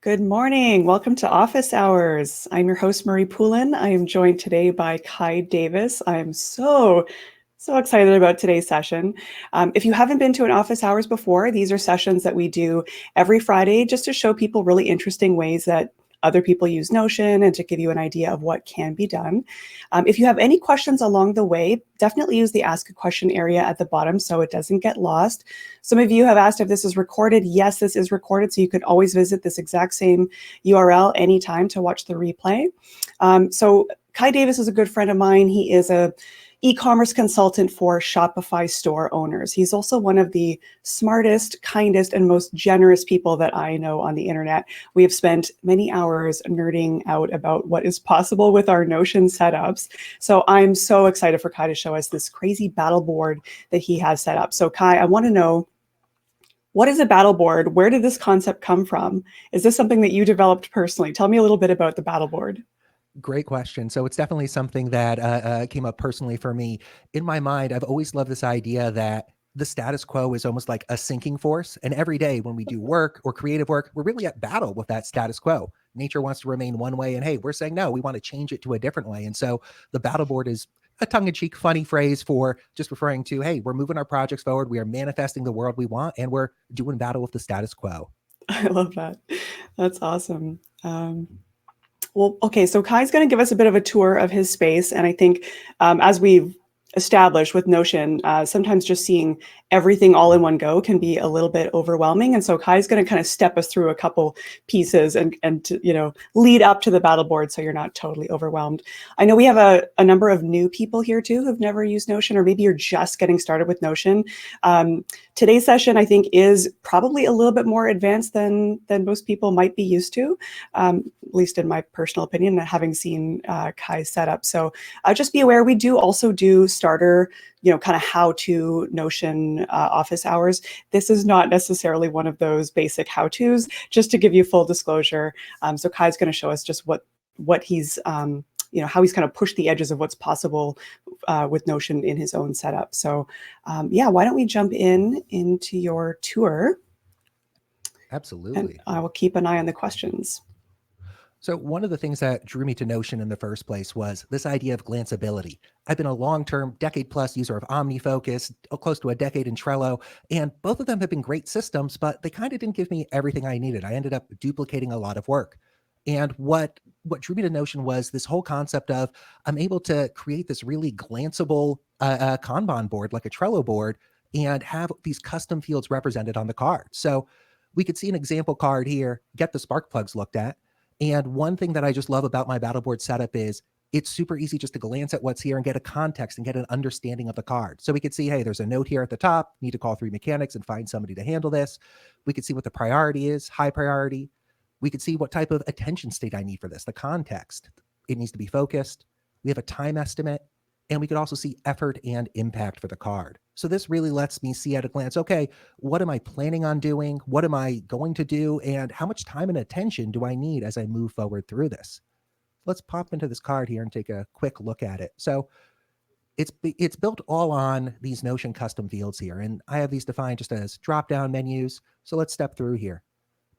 Good morning. Welcome to Office Hours. I'm your host, Marie Poulin. I am joined today by Kai Davis. I am so excited about today's session. If you haven't been to an Office Hours before, these are sessions that we do every Friday just to show people really interesting ways that other people use Notion and to give you an idea of what can be done. If you have any questions along the way, definitely use the Ask a Question area at the bottom so it doesn't get lost. Some of you have asked if this is recorded. Yes, this is recorded, so you can always visit this exact same URL anytime to watch the replay. So Kai Davis is a good friend of mine. He is a e-commerce consultant for Shopify store owners. He's also one of the smartest, kindest, and most generous people that I know on the internet. We have spent many hours nerding out about what is possible with our Notion setups. So I'm so excited for Kai to show us this crazy battle board that he has set up. So Kai, I want to know, what is a battle board? Where did this concept come from? Is this something that you developed personally? Tell me a little bit about the battle board. Great question. So it's definitely something that came up personally for me. In my mind, I've always loved this idea that the status quo is almost like a sinking force. And every day when we do work or creative work, we're really at battle with that status quo. Nature wants to remain one way. And hey, we're saying, no, we want to change it to a different way. And so the battle board is a tongue-in-cheek, funny phrase for just referring to, hey, we're moving our projects forward. We are manifesting the world we want, and we're doing battle with the status quo. I love that. That's awesome. Well, okay, so Kai's going to give us a bit of a tour of his space. And I think as we've established with Notion, sometimes just seeing everything all in one go can be a little bit overwhelming. And so Kai's going to kind of step us through a couple pieces and to, lead up to the battle board so you're not totally overwhelmed. I know we have a number of new people here too who've never used Notion, or maybe you're just getting started with Notion. Today's session, I think, is probably a little bit more advanced than most people might be used to, at least in my personal opinion, having seen Kai's setup. So just be aware, we do also do starter, kind of how-to Notion office hours. This is not necessarily one of those basic how-tos, just to give you full disclosure. So Kai's going to show us just what he's, how he's kind of pushed the edges of what's possible with Notion in his own setup. So why don't we jump into your tour? Absolutely. And I will keep an eye on the questions. So one of the things that drew me to Notion in the first place was this idea of glanceability. I've been a long-term, decade-plus user of OmniFocus, close to a decade in Trello, and both of them have been great systems, but they kind of didn't give me everything I needed. I ended up duplicating a lot of work. And what drew me to Notion was this whole concept of I'm able to create this really glanceable Kanban board, like a Trello board, and have these custom fields represented on the card. So we could see an example card here, get the spark plugs looked at. And one thing that I just love about my Battleboard setup is it's super easy just to glance at what's here and get a context and get an understanding of the card. So we could see, hey, there's a note here at the top, need to call 3 mechanics and find somebody to handle this. We could see what the priority is, high priority. We could see what type of attention state I need for this, the context. It needs to be focused. We have a time estimate, and we could also see effort and impact for the card. So this really lets me see at a glance, okay, what am I planning on doing? What am I going to do? And how much time and attention do I need as I move forward through this? Let's pop into this card here and take a quick look at it. So it's built all on these Notion custom fields here. And I have these defined just as drop-down menus. So let's step through here.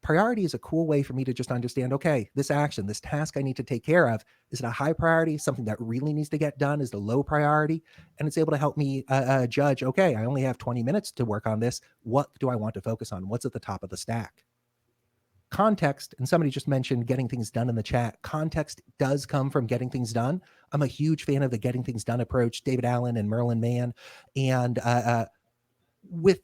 Priority is a cool way for me to just understand, okay, this action, this task I need to take care of, is it a high priority? Something that really needs to get done is the low priority. And it's able to help me judge, okay, I only have 20 minutes to work on this. What do I want to focus on? What's at the top of the stack? Context, and somebody just mentioned getting things done in the chat. Context does come from getting things done. I'm a huge fan of the getting things done approach, David Allen and Merlin Mann. And with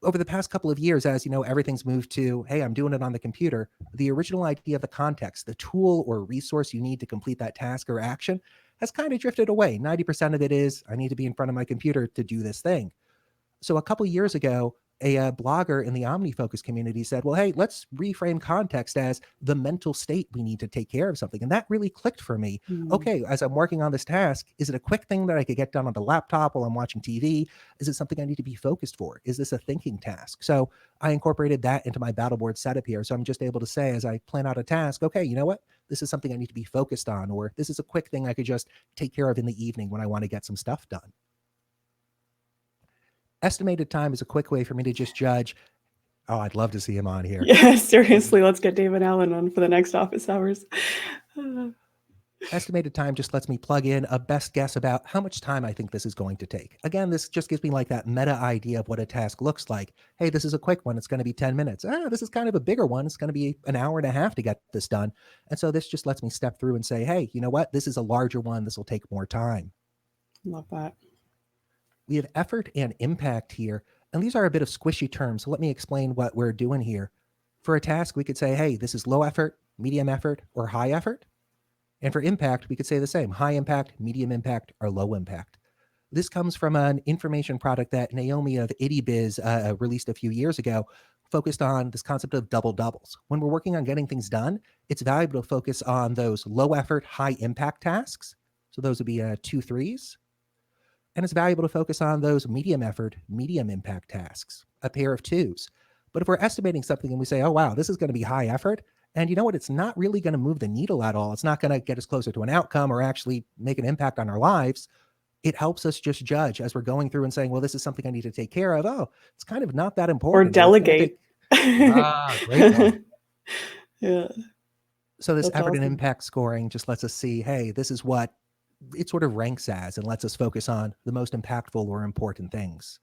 over the past couple of years, as you know, everything's moved to, hey, I'm doing it on the computer. The original idea of the context, the tool or resource you need to complete that task or action has kind of drifted away. 90% of it is, I need to be in front of my computer to do this thing. So a couple of years ago, a blogger in the OmniFocus community said, well, hey, let's reframe context as the mental state we need to take care of something. And that really clicked for me. Okay, as I'm working on this task, is it a quick thing that I could get done on the laptop while I'm watching TV? Is it something I need to be focused for? Is this a thinking task? So I incorporated that into my Battleboard setup here. So I'm just able to say, as I plan out a task, okay, you know what? This is something I need to be focused on, or this is a quick thing I could just take care of in the evening when I want to get some stuff done. Estimated time is a quick way for me to just judge, Oh, I'd love to see him on here. Yeah, seriously, let's get David Allen on for the next office hours. Estimated time just lets me plug in a best guess about how much time I think this is going to take. Again, this just gives me like that meta idea of what a task looks like. Hey, this is a quick one. It's going to be 10 minutes. This is kind of a bigger one. It's going to be an hour and a half to get this done. And so this just lets me step through and say, hey, you know what? This is a larger one. This will take more time. Love that. We have effort and impact here. And these are a bit of squishy terms. So let me explain what we're doing here. For a task, we could say, hey, this is low effort, medium effort, or high effort. And for impact, we could say the same: high impact, medium impact, or low impact. This comes from an information product that Naomi of IttyBiz released a few years ago, focused on this concept of double doubles. When we're working on getting things done, it's valuable to focus on those low effort, high impact tasks. So those would be 2 3s. And it's valuable to focus on those medium effort, medium impact tasks, a pair of 2s. But if we're estimating something and we say, oh, wow, this is going to be high effort, and you know what? It's not really going to move the needle at all. It's not going to get us closer to an outcome or actually make an impact on our lives. It helps us just judge as we're going through and saying, well, this is something I need to take care of. Oh, it's kind of not that important. Or delegate. Great one. Yeah. So this That's effort and awesome. impact scoring just lets us see, hey, this is what it sort of ranks as, and lets us focus on the most impactful or important things.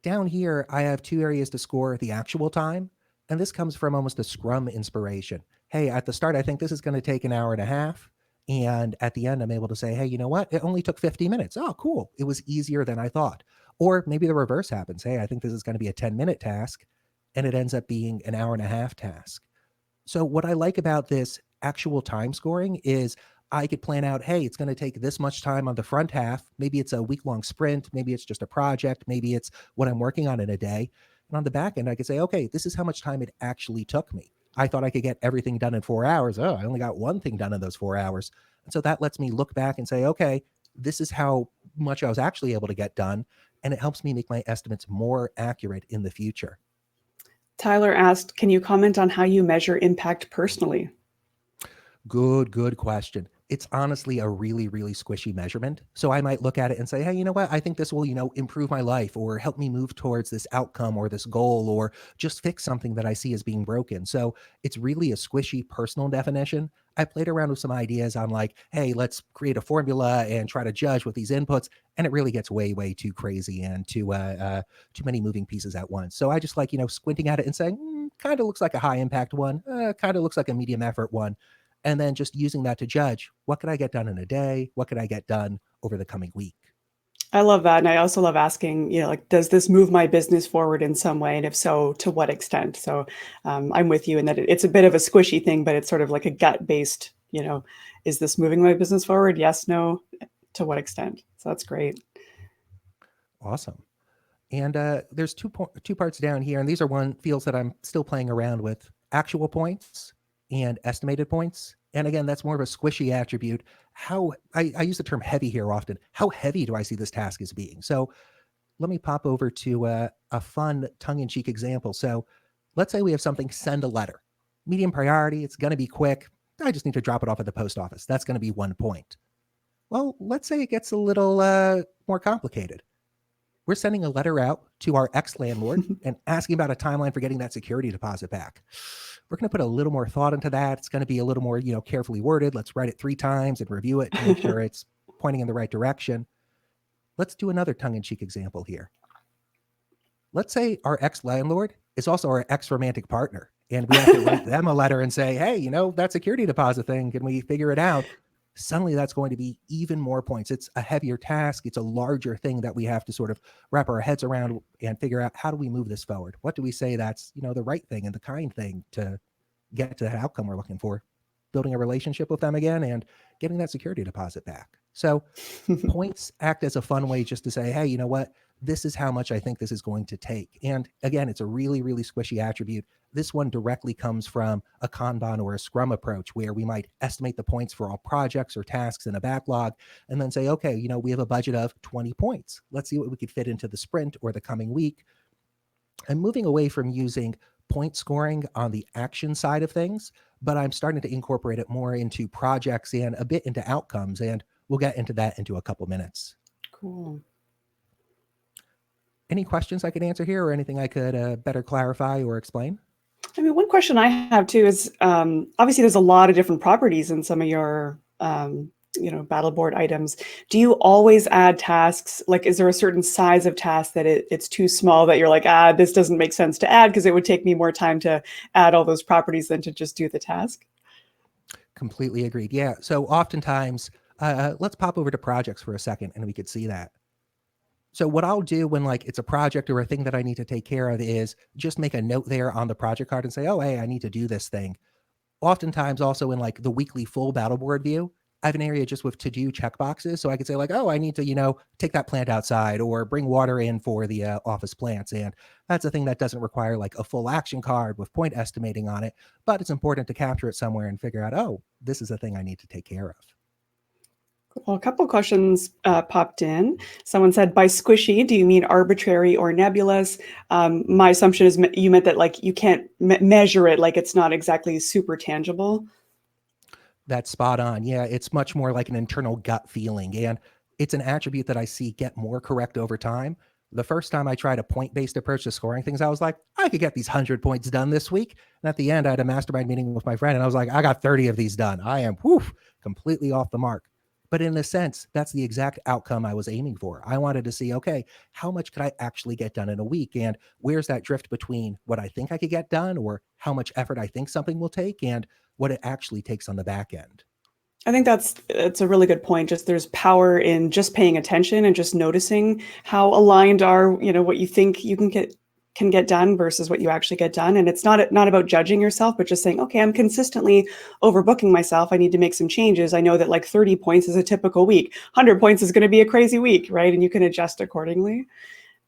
Down here, I have 2 areas to score the actual time. And this comes from almost a SCRUM inspiration. Hey, at the start, I think this is going to take an hour and a half. And at the end, I'm able to say, hey, you know what? It only took 50 minutes. Oh, cool. It was easier than I thought. Or maybe the reverse happens. Hey, I think this is going to be a 10-minute task, and it ends up being an hour and a half task. So what I like about this actual time scoring is I could plan out, hey, it's going to take this much time on the front half. Maybe it's a week-long sprint. Maybe it's just a project. Maybe it's what I'm working on in a day. And on the back end, I could say, okay, this is how much time it actually took me. I thought I could get everything done in 4 hours. Oh, I only got one thing done in those 4 hours. And so that lets me look back and say, okay, this is how much I was actually able to get done. And it helps me make my estimates more accurate in the future. Tyler asked, can you comment on how you measure impact personally? Good question. It's honestly a really, really squishy measurement. So I might look at it and say, hey, you know what? I think this will, improve my life or help me move towards this outcome or this goal or just fix something that I see as being broken. So it's really a squishy personal definition. I played around with some ideas on like, hey, let's create a formula and try to judge with these inputs. And it really gets way, way too crazy and too many moving pieces at once. So I just like, squinting at it and saying, kind of looks like a high impact one, kind of looks like a medium effort one. And then just using that to judge, what could I get done in a day? What could I get done over the coming week? I love that. And I also love asking, like, does this move my business forward in some way? And if so, to what extent? So I'm with you in that it's a bit of a squishy thing, but it's sort of like a gut-based, is this moving my business forward? Yes, no, to what extent? So that's great. Awesome. And there's two parts down here. And these are one fields that I'm still playing around with: actual points and estimated points. And again, that's more of a squishy attribute. How I use the term heavy here often. How heavy do I see this task as being? So let me pop over to a fun tongue-in-cheek example. So let's say we have something: send a letter. Medium priority, it's going to be quick. I just need to drop it off at the post office. That's going to be 1 point. Well, let's say it gets a little more complicated. We're sending a letter out to our ex-landlord and asking about a timeline for getting that security deposit back. We're going to put a little more thought into that. It's going to be a little more, carefully worded. Let's write it 3 times and review it to make sure it's pointing in the right direction. Let's do another tongue-in-cheek example here. Let's say our ex-landlord is also our ex-romantic partner, and we have to write them a letter and say, hey, that security deposit thing, can we figure it out? Suddenly that's going to be even more points. It's a heavier task. It's a larger thing that we have to sort of wrap our heads around and figure out, how do we move this forward? What do we say that's, the right thing and the kind thing to get to that outcome we're looking for? Building a relationship with them again and getting that security deposit back. So points act as a fun way just to say, hey, you know what? This is how much I think this is going to take. And again, it's a really, really squishy attribute. This one directly comes from a Kanban or a SCRUM approach, where we might estimate the points for all projects or tasks in a backlog and then say, okay, we have a budget of 20 points. Let's see what we could fit into the sprint or the coming week. I'm moving away from using point scoring on the action side of things, but I'm starting to incorporate it more into projects and a bit into outcomes. And we'll get into that into a couple minutes. Cool. Any questions I could answer here or anything I could better clarify or explain? I mean, one question I have too is obviously there's a lot of different properties in some of your Battleboard items. Do you always add tasks? Like, is there a certain size of task that it's too small that you're like, this doesn't make sense to add because it would take me more time to add all those properties than to just do the task? Completely agreed. Yeah. So oftentimes, let's pop over to projects for a second and we could see that. So what I'll do when like it's a project or a thing that I need to take care of is just make a note there on the project card and say, oh, hey, I need to do this thing. Oftentimes also in like the weekly full Battleboard view, I have an area just with to-do checkboxes. So I could say like, oh, I need to, take that plant outside or bring water in for the office plants. And that's a thing that doesn't require like a full action card with point estimating on it, but it's important to capture it somewhere and figure out, oh, this is a thing I need to take care of. Well, a couple of questions popped in. Someone said, by squishy, do you mean arbitrary or nebulous? My assumption is you meant that like you can't measure it, like it's not exactly super tangible. That's spot on. Yeah, it's much more like an internal gut feeling. And it's an attribute that I see get more correct over time. The first time I tried a point-based approach to scoring things, I was like, I could get these 100 points done this week. And at the end, I had a mastermind meeting with my friend, and I was like, I got 30 of these done. I am completely off the mark. But in a sense, that's the exact outcome I was aiming for. I wanted to see, okay, how much could I actually get done in a week? And where's that drift between what I think I could get done or how much effort I think something will take and what it actually takes on the back end? I think it's a really good point. Just there's power in just paying attention and just noticing how aligned are, what you think you can get done versus what you actually get done. And it's not about judging yourself, but just saying, okay, I'm consistently overbooking myself. I need to make some changes. I know that like 30 points is a typical week. 100 points is going to be a crazy week, right? And you can adjust accordingly.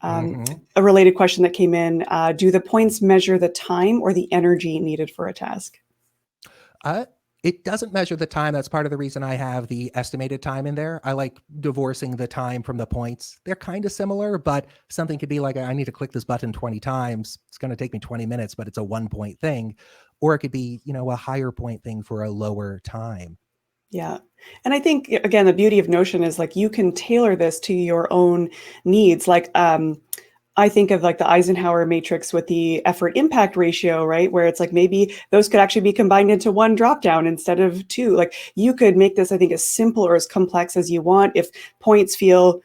A related question that came in, do the points measure the time or the energy needed for a task? It doesn't measure the time. That's part of the reason I have the estimated time in there. I like divorcing the time from the points. They're kind of similar, but something could be like, I need to click this button 20 times. It's going to take me 20 minutes, but it's a 1 point thing. Or it could be, a higher point thing for a lower time. Yeah. And I think, again, the beauty of Notion is like you can tailor this to your own needs. Like, I think of like the Eisenhower matrix with the effort impact ratio, right? Where it's like maybe those could actually be combined into one dropdown instead of two. Like you could make this, I think, as simple or as complex as you want. If points feel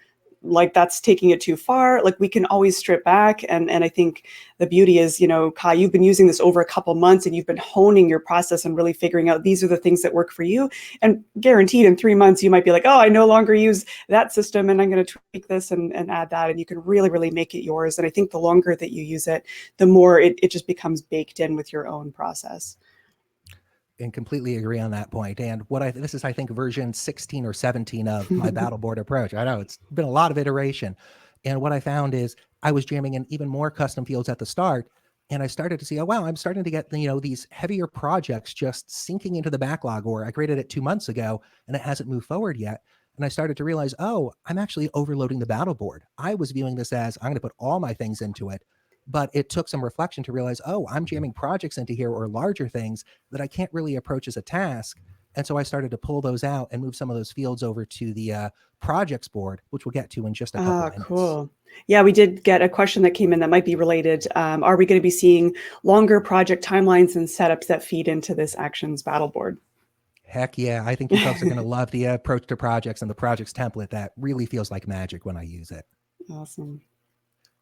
like that's taking it too far, like we can always strip back. And I think the beauty is, Kai, you've been using this over a couple months and you've been honing your process and really figuring out these are the things that work for you. And guaranteed in 3 months, you might be like, oh, I no longer use that system and I'm going to tweak this and add that. And you can really, really make it yours. And I think the longer that you use it, the more it just becomes baked in with your own process. And completely agree on that point. And this is, I think, version 16 or 17 of my Battleboard approach. I know it's been a lot of iteration. And what I found is I was jamming in even more custom fields at the start. And I started to see, oh, wow, I'm starting to get, these heavier projects just sinking into the backlog, or I created it 2 months ago and it hasn't moved forward yet. And I started to realize, oh, I'm actually overloading the Battleboard. I was viewing this as I'm going to put all my things into it. But it took some reflection to realize, oh, I'm jamming projects into here or larger things that I can't really approach as a task. And so I started to pull those out and move some of those fields over to the projects board, which we'll get to in just a couple minutes. Cool. Yeah, we did get a question that came in that might be related. Are we going to be seeing longer project timelines and setups that feed into this Actions Battleboard? Heck yeah. I think you folks are going to love the approach to projects and the projects template. That really feels like magic when I use it. Awesome.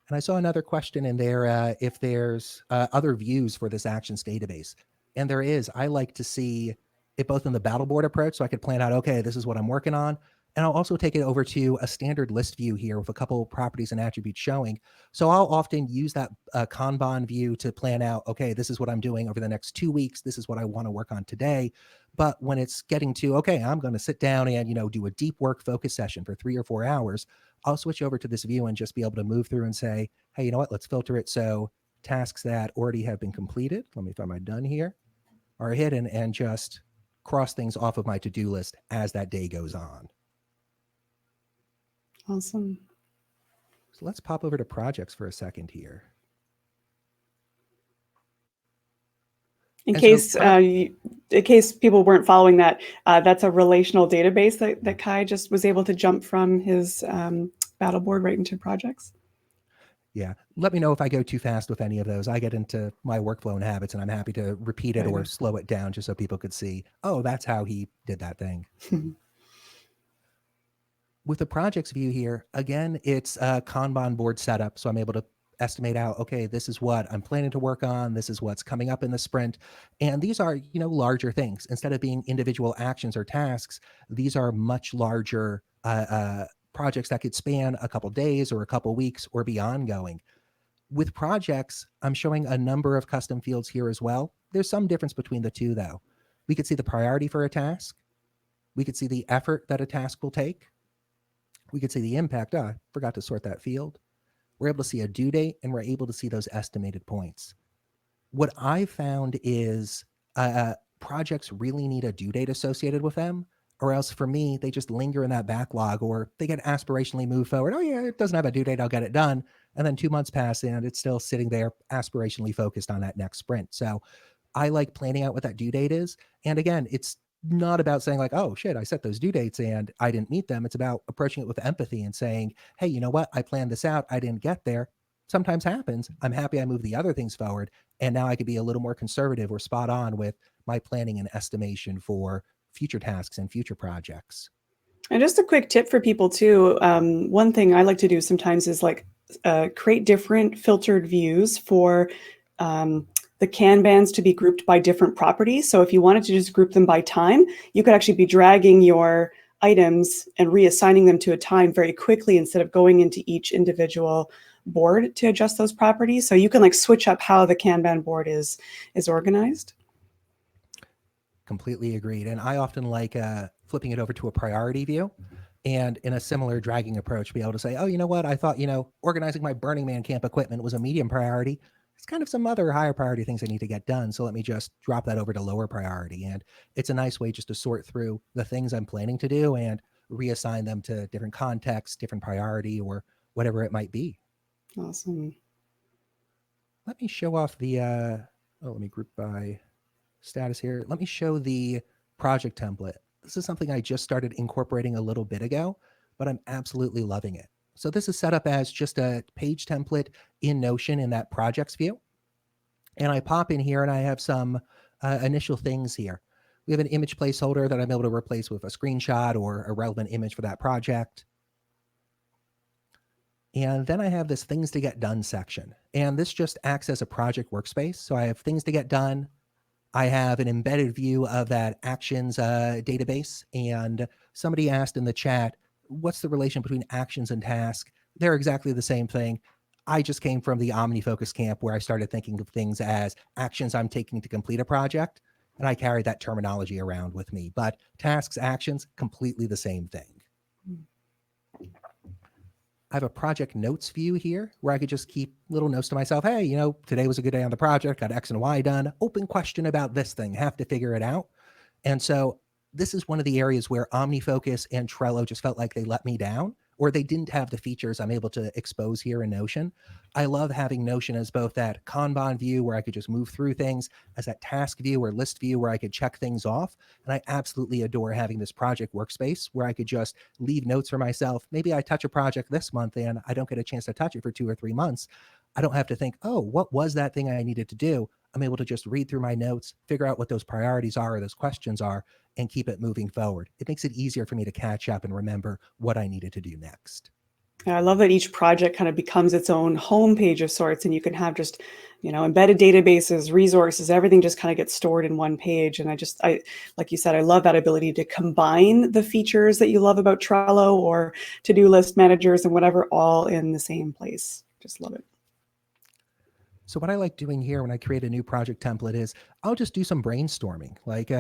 And I saw another question in there, if there's other views for this Actions database. And there is. I like to see it both in the Battleboard approach, so I could plan out, okay, this is what I'm working on. And I'll also take it over to a standard list view here with a couple properties and attributes showing. So I'll often use that Kanban view to plan out, okay, this is what I'm doing over the next 2 weeks. This is what I want to work on today. But when it's getting to, okay, I'm going to sit down and, do a deep work focus session for 3 or 4 hours, I'll switch over to this view and just be able to move through and say, hey, you know what, let's filter it. So tasks that already have been completed, let me find my done here, are hidden, and just cross things off of my to-do list as that day goes on. Awesome. So let's pop over to projects for a second here. In case people weren't following that, that's a relational database that Kai just was able to jump from his Battleboard right into projects. Yeah. Let me know if I go too fast with any of those. I get into my workflow and habits, and I'm happy to repeat it or slow it down just so people could see, oh, that's how he did that thing. With the projects view here, again, it's a Kanban board setup. So I'm able to estimate out, okay, this is what I'm planning to work on. This is what's coming up in the sprint. And these are, larger things. Instead of being individual actions or tasks, these are much larger projects that could span a couple days or a couple weeks or be ongoing. With projects, I'm showing a number of custom fields here as well. There's some difference between the two, though. We could see the priority for a task. We could see the effort that a task will take. We could see the impact. I forgot to sort that field. We're able to see a due date, and we're able to see those estimated points. What I found is projects really need a due date associated with them, or else for me, they just linger in that backlog, or they get aspirationally moved forward. Oh yeah, it doesn't have a due date, I'll get it done. And then 2 months pass and it's still sitting there aspirationally focused on that next sprint. So I like planning out what that due date is. And again, it's not about saying like, oh shit, I set those due dates and I didn't meet them. It's about approaching it with empathy and saying, hey, you know what? I planned this out. I didn't get there. Sometimes happens. I'm happy I moved the other things forward. And now I could be a little more conservative or spot on with my planning and estimation for future tasks and future projects. And just a quick tip for people too. One thing I like to do sometimes is like create different filtered views for the Kanbans to be grouped by different properties. So if you wanted to just group them by time, you could actually be dragging your items and reassigning them to a time very quickly instead of going into each individual board to adjust those properties. So you can like switch up how the Kanban board is organized. Completely agreed. And I often like flipping it over to a priority view, and in a similar dragging approach, be able to say, oh, you know what? I thought, organizing my Burning Man camp equipment was a medium priority. It's kind of some other higher priority things I need to get done. So let me just drop that over to lower priority. And it's a nice way just to sort through the things I'm planning to do and reassign them to different contexts, different priority, or whatever it might be. Awesome. Let me show off the, let me group by status here. Let me show the project template. This is something I just started incorporating a little bit ago, but I'm absolutely loving it. So this is set up as just a page template in Notion in that projects view. And I pop in here and I have some initial things here. We have an image placeholder that I'm able to replace with a screenshot or a relevant image for that project. And then I have this things to get done section. And this just acts as a project workspace. So I have things to get done. I have an embedded view of that actions database. And somebody asked in the chat, what's the relation between actions and task? They're exactly the same thing. I just came from the OmniFocus camp where I started thinking of things as actions I'm taking to complete a project. And I carried that terminology around with me. But tasks, actions, completely the same thing. I have a project notes view here where I could just keep little notes to myself. Hey, today was a good day on the project, got X and Y done. Open question about this thing, have to figure it out. And so this is one of the areas where OmniFocus and Trello just felt like they let me down, or they didn't have the features I'm able to expose here in Notion. I love having Notion as both that Kanban view where I could just move through things, as that task view or list view where I could check things off. And I absolutely adore having this project workspace where I could just leave notes for myself. Maybe I touch a project this month and I don't get a chance to touch it for 2 or 3 months. I don't have to think, oh, what was that thing I needed to do? I'm able to just read through my notes, figure out what those priorities are or those questions are, and keep it moving forward. It makes it easier for me to catch up and remember what I needed to do next. Yeah, I love that each project kind of becomes its own homepage of sorts, and you can have just, embedded databases, resources, everything just kind of gets stored in one page. And I, like you said, I love that ability to combine the features that you love about Trello or to-do list managers and whatever, all in the same place. Just love it. So what I like doing here when I create a new project template is I'll just do some brainstorming, like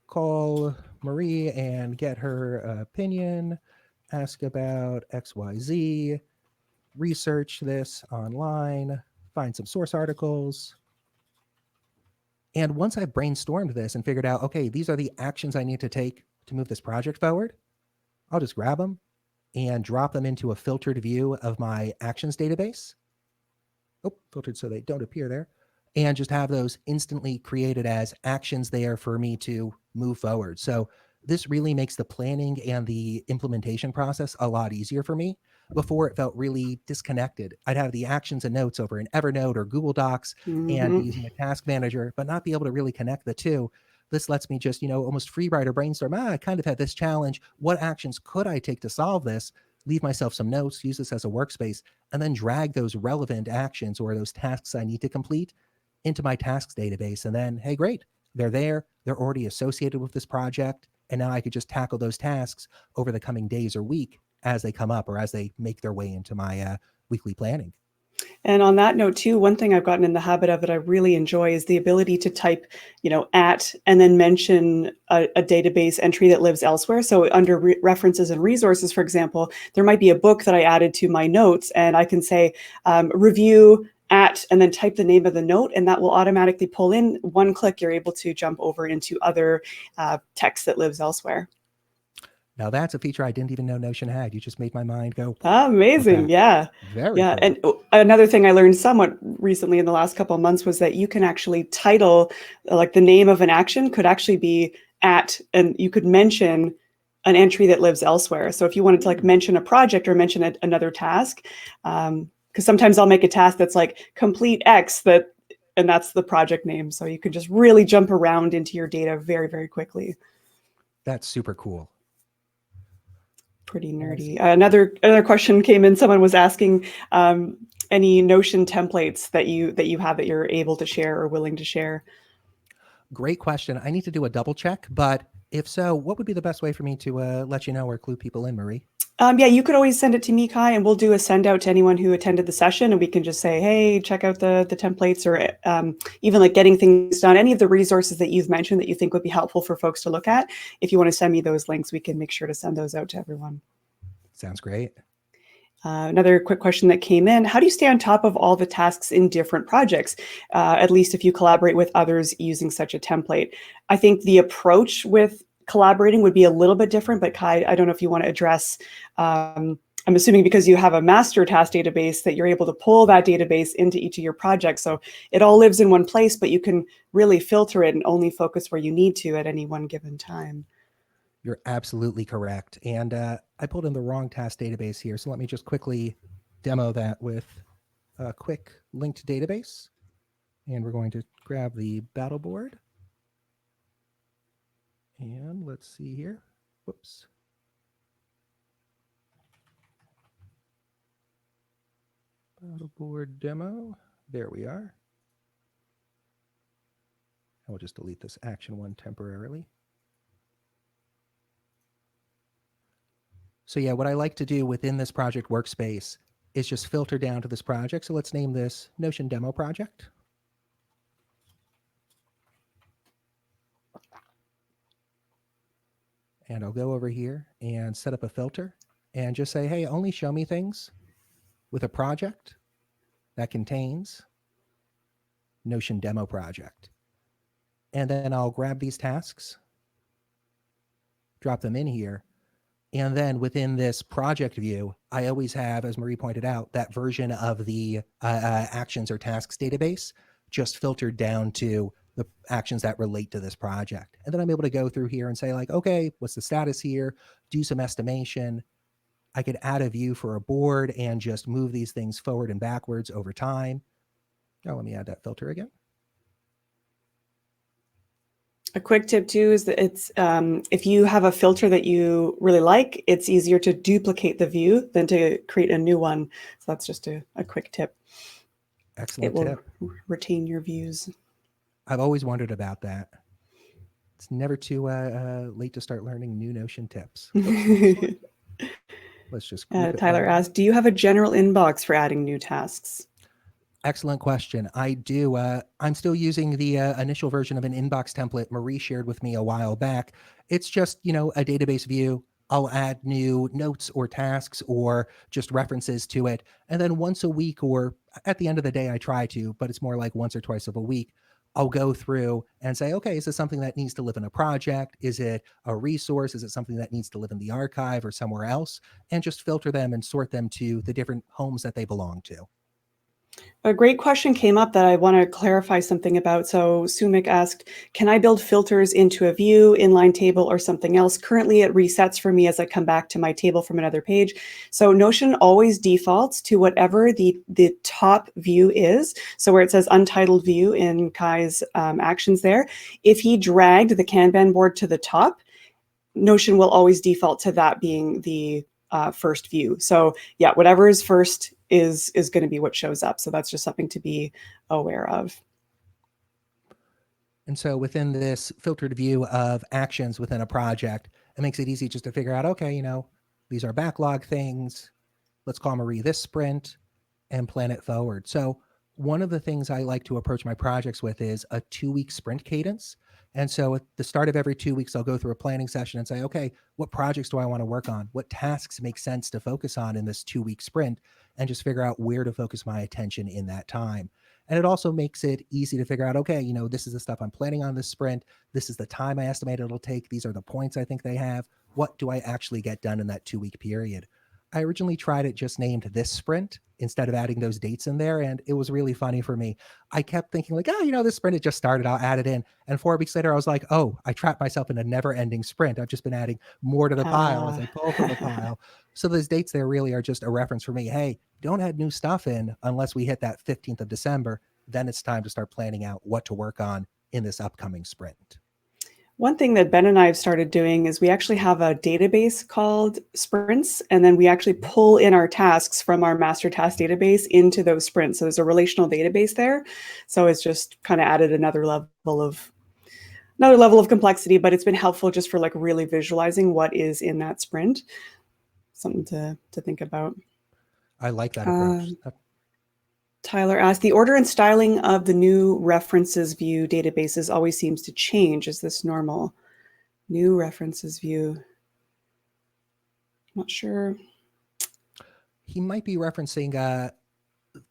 call Marie and get her opinion, ask about XYZ, research this online, find some source articles. And once I've brainstormed this and figured out, okay, these are the actions I need to take to move this project forward, I'll just grab them and drop them into a filtered view of my actions database. Oh, filtered so they don't appear there. And just have those instantly created as actions there for me to move forward. So this really makes the planning and the implementation process a lot easier for me. Before, it felt really disconnected. I'd have the actions and notes over in Evernote or Google Docs and be using a task manager, but not be able to really connect the two. This lets me just, almost free write or brainstorm. I kind of had this challenge. What actions could I take to solve this? Leave myself some notes, use this as a workspace, and then drag those relevant actions or those tasks I need to complete into my tasks database. And then, hey, great, they're there. They're already associated with this project. And now I could just tackle those tasks over the coming days or week as they come up or as they make their way into my weekly planning. And on that note too, one thing I've gotten in the habit of that I really enjoy is the ability to type, at and then mention a database entry that lives elsewhere. So under references and resources, for example, there might be a book that I added to my notes, and I can say review at, and then type the name of the note, and that will automatically pull in. One click, you're able to jump over into other text that lives elsewhere. Now that's a feature I didn't even know Notion had. You just made my mind go. Amazing. Yeah. Very cool. And another thing I learned somewhat recently in the last couple of months was that you can actually title, like the name of an action could actually be at, and you could mention an entry that lives elsewhere. So if you wanted to like mention a project or mention another task, because sometimes I'll make a task that's like complete X and that's the project name. So you can just really jump around into your data very, very quickly. That's super cool. Pretty nerdy. Another question came in. Someone was asking any Notion templates that you have that you're able to share or willing to share. Great question. I need to do a double check, but if so, what would be the best way for me to let you know or clue people in, Marie? Yeah, you could always send it to me, Kai, and we'll do a send out to anyone who attended the session, and we can just say, hey, check out the templates, or even like getting things done. Any of the resources that you've mentioned that you think would be helpful for folks to look at. If you want to send me those links, we can make sure to send those out to everyone. Sounds great. Another quick question that came in: how do you stay on top of all the tasks in different projects, at least if you collaborate with others using such a template? I think the approach with collaborating would be a little bit different, but Kai, I don't know if you want to address, I'm assuming because you have a master task database that you're able to pull that database into each of your projects. So it all lives in one place, but you can really filter it and only focus where you need to at any one given time. You're absolutely correct. And I pulled in the wrong task database here. So let me just quickly demo that with a quick linked database. And we're going to grab the Battleboard. And let's see here. Whoops. Battleboard demo. There we are. I will just delete this action one temporarily. So yeah, what I like to do within this project workspace is just filter down to this project. So let's name this Notion Demo Project. And I'll go over here and set up a filter and just say, hey, only show me things with a project that contains Notion Demo Project. And then I'll grab these tasks, drop them in here. And then within this project view, I always have, as Marie pointed out, that version of the actions or tasks database just filtered down to the actions that relate to this project. And then I'm able to go through here and say like, okay, what's the status here? Do some estimation. I could add a view for a board and just move these things forward and backwards over time. Now let me add that filter again. A quick tip too is that it's if you have a filter that you really like, it's easier to duplicate the view than to create a new one. So that's just a quick tip. Excellent tip. It will retain your views. I've always wondered about that. It's never too late to start learning new Notion tips. Let's just Tyler asked, do you have a general inbox for adding new tasks? Excellent question. I do. I'm still using the initial version of an inbox template Marie shared with me a while back. It's just, a database view. I'll add new notes or tasks or just references to it. And then once a week, or at the end of the day, I try to, but it's more like once or twice of a week, I'll go through and say, okay, is this something that needs to live in a project? Is it a resource? Is it something that needs to live in the archive or somewhere else? And just filter them and sort them to the different homes that they belong to. A great question came up that I want to clarify something about. So Sumik asked, can I build filters into a view, inline table, or something else? Currently, it resets for me as I come back to my table from another page. So Notion always defaults to whatever the top view is. So where it says untitled view in Kai's actions there, if he dragged the Kanban board to the top, Notion will always default to that being the first view. So yeah, whatever is first is going to be what shows up. So that's just something to be aware of. And so within this filtered view of actions within a project, it makes it easy just to figure out, okay, these are backlog things. Let's call Marie this sprint and plan it forward. So one of the things I like to approach my projects with is a 2-week sprint cadence. And so at the start of every 2 weeks, I'll go through a planning session and say, okay, what projects do I want to work on? What tasks make sense to focus on in this 2-week sprint? And just figure out where to focus my attention in that time. And it also makes it easy to figure out, okay, this is the stuff I'm planning on this sprint. This is the time I estimate it'll take. These are the points I think they have. What do I actually get done in that 2-week period? I originally tried it just named this sprint instead of adding those dates in there. And it was really funny for me. I kept thinking like, this sprint, it just started. I'll add it in. And 4 weeks later, I was like, oh, I trapped myself in a never ending sprint. I've just been adding more to the pile as I pull from the pile. So those dates there really are just a reference for me. Hey, don't add new stuff in unless we hit that 15th of December. Then it's time to start planning out what to work on in this upcoming sprint. One thing that Ben and I have started doing is we actually have a database called sprints, and then we actually pull in our tasks from our master task database into those sprints. So there's a relational database there. So it's just kind of added another level of complexity, but it's been helpful just for like really visualizing what is in that sprint. Something to think about. I like that approach. Tyler asked, the order and styling of the new references view databases always seems to change. Is this normal? New references view. Not sure. He might be referencing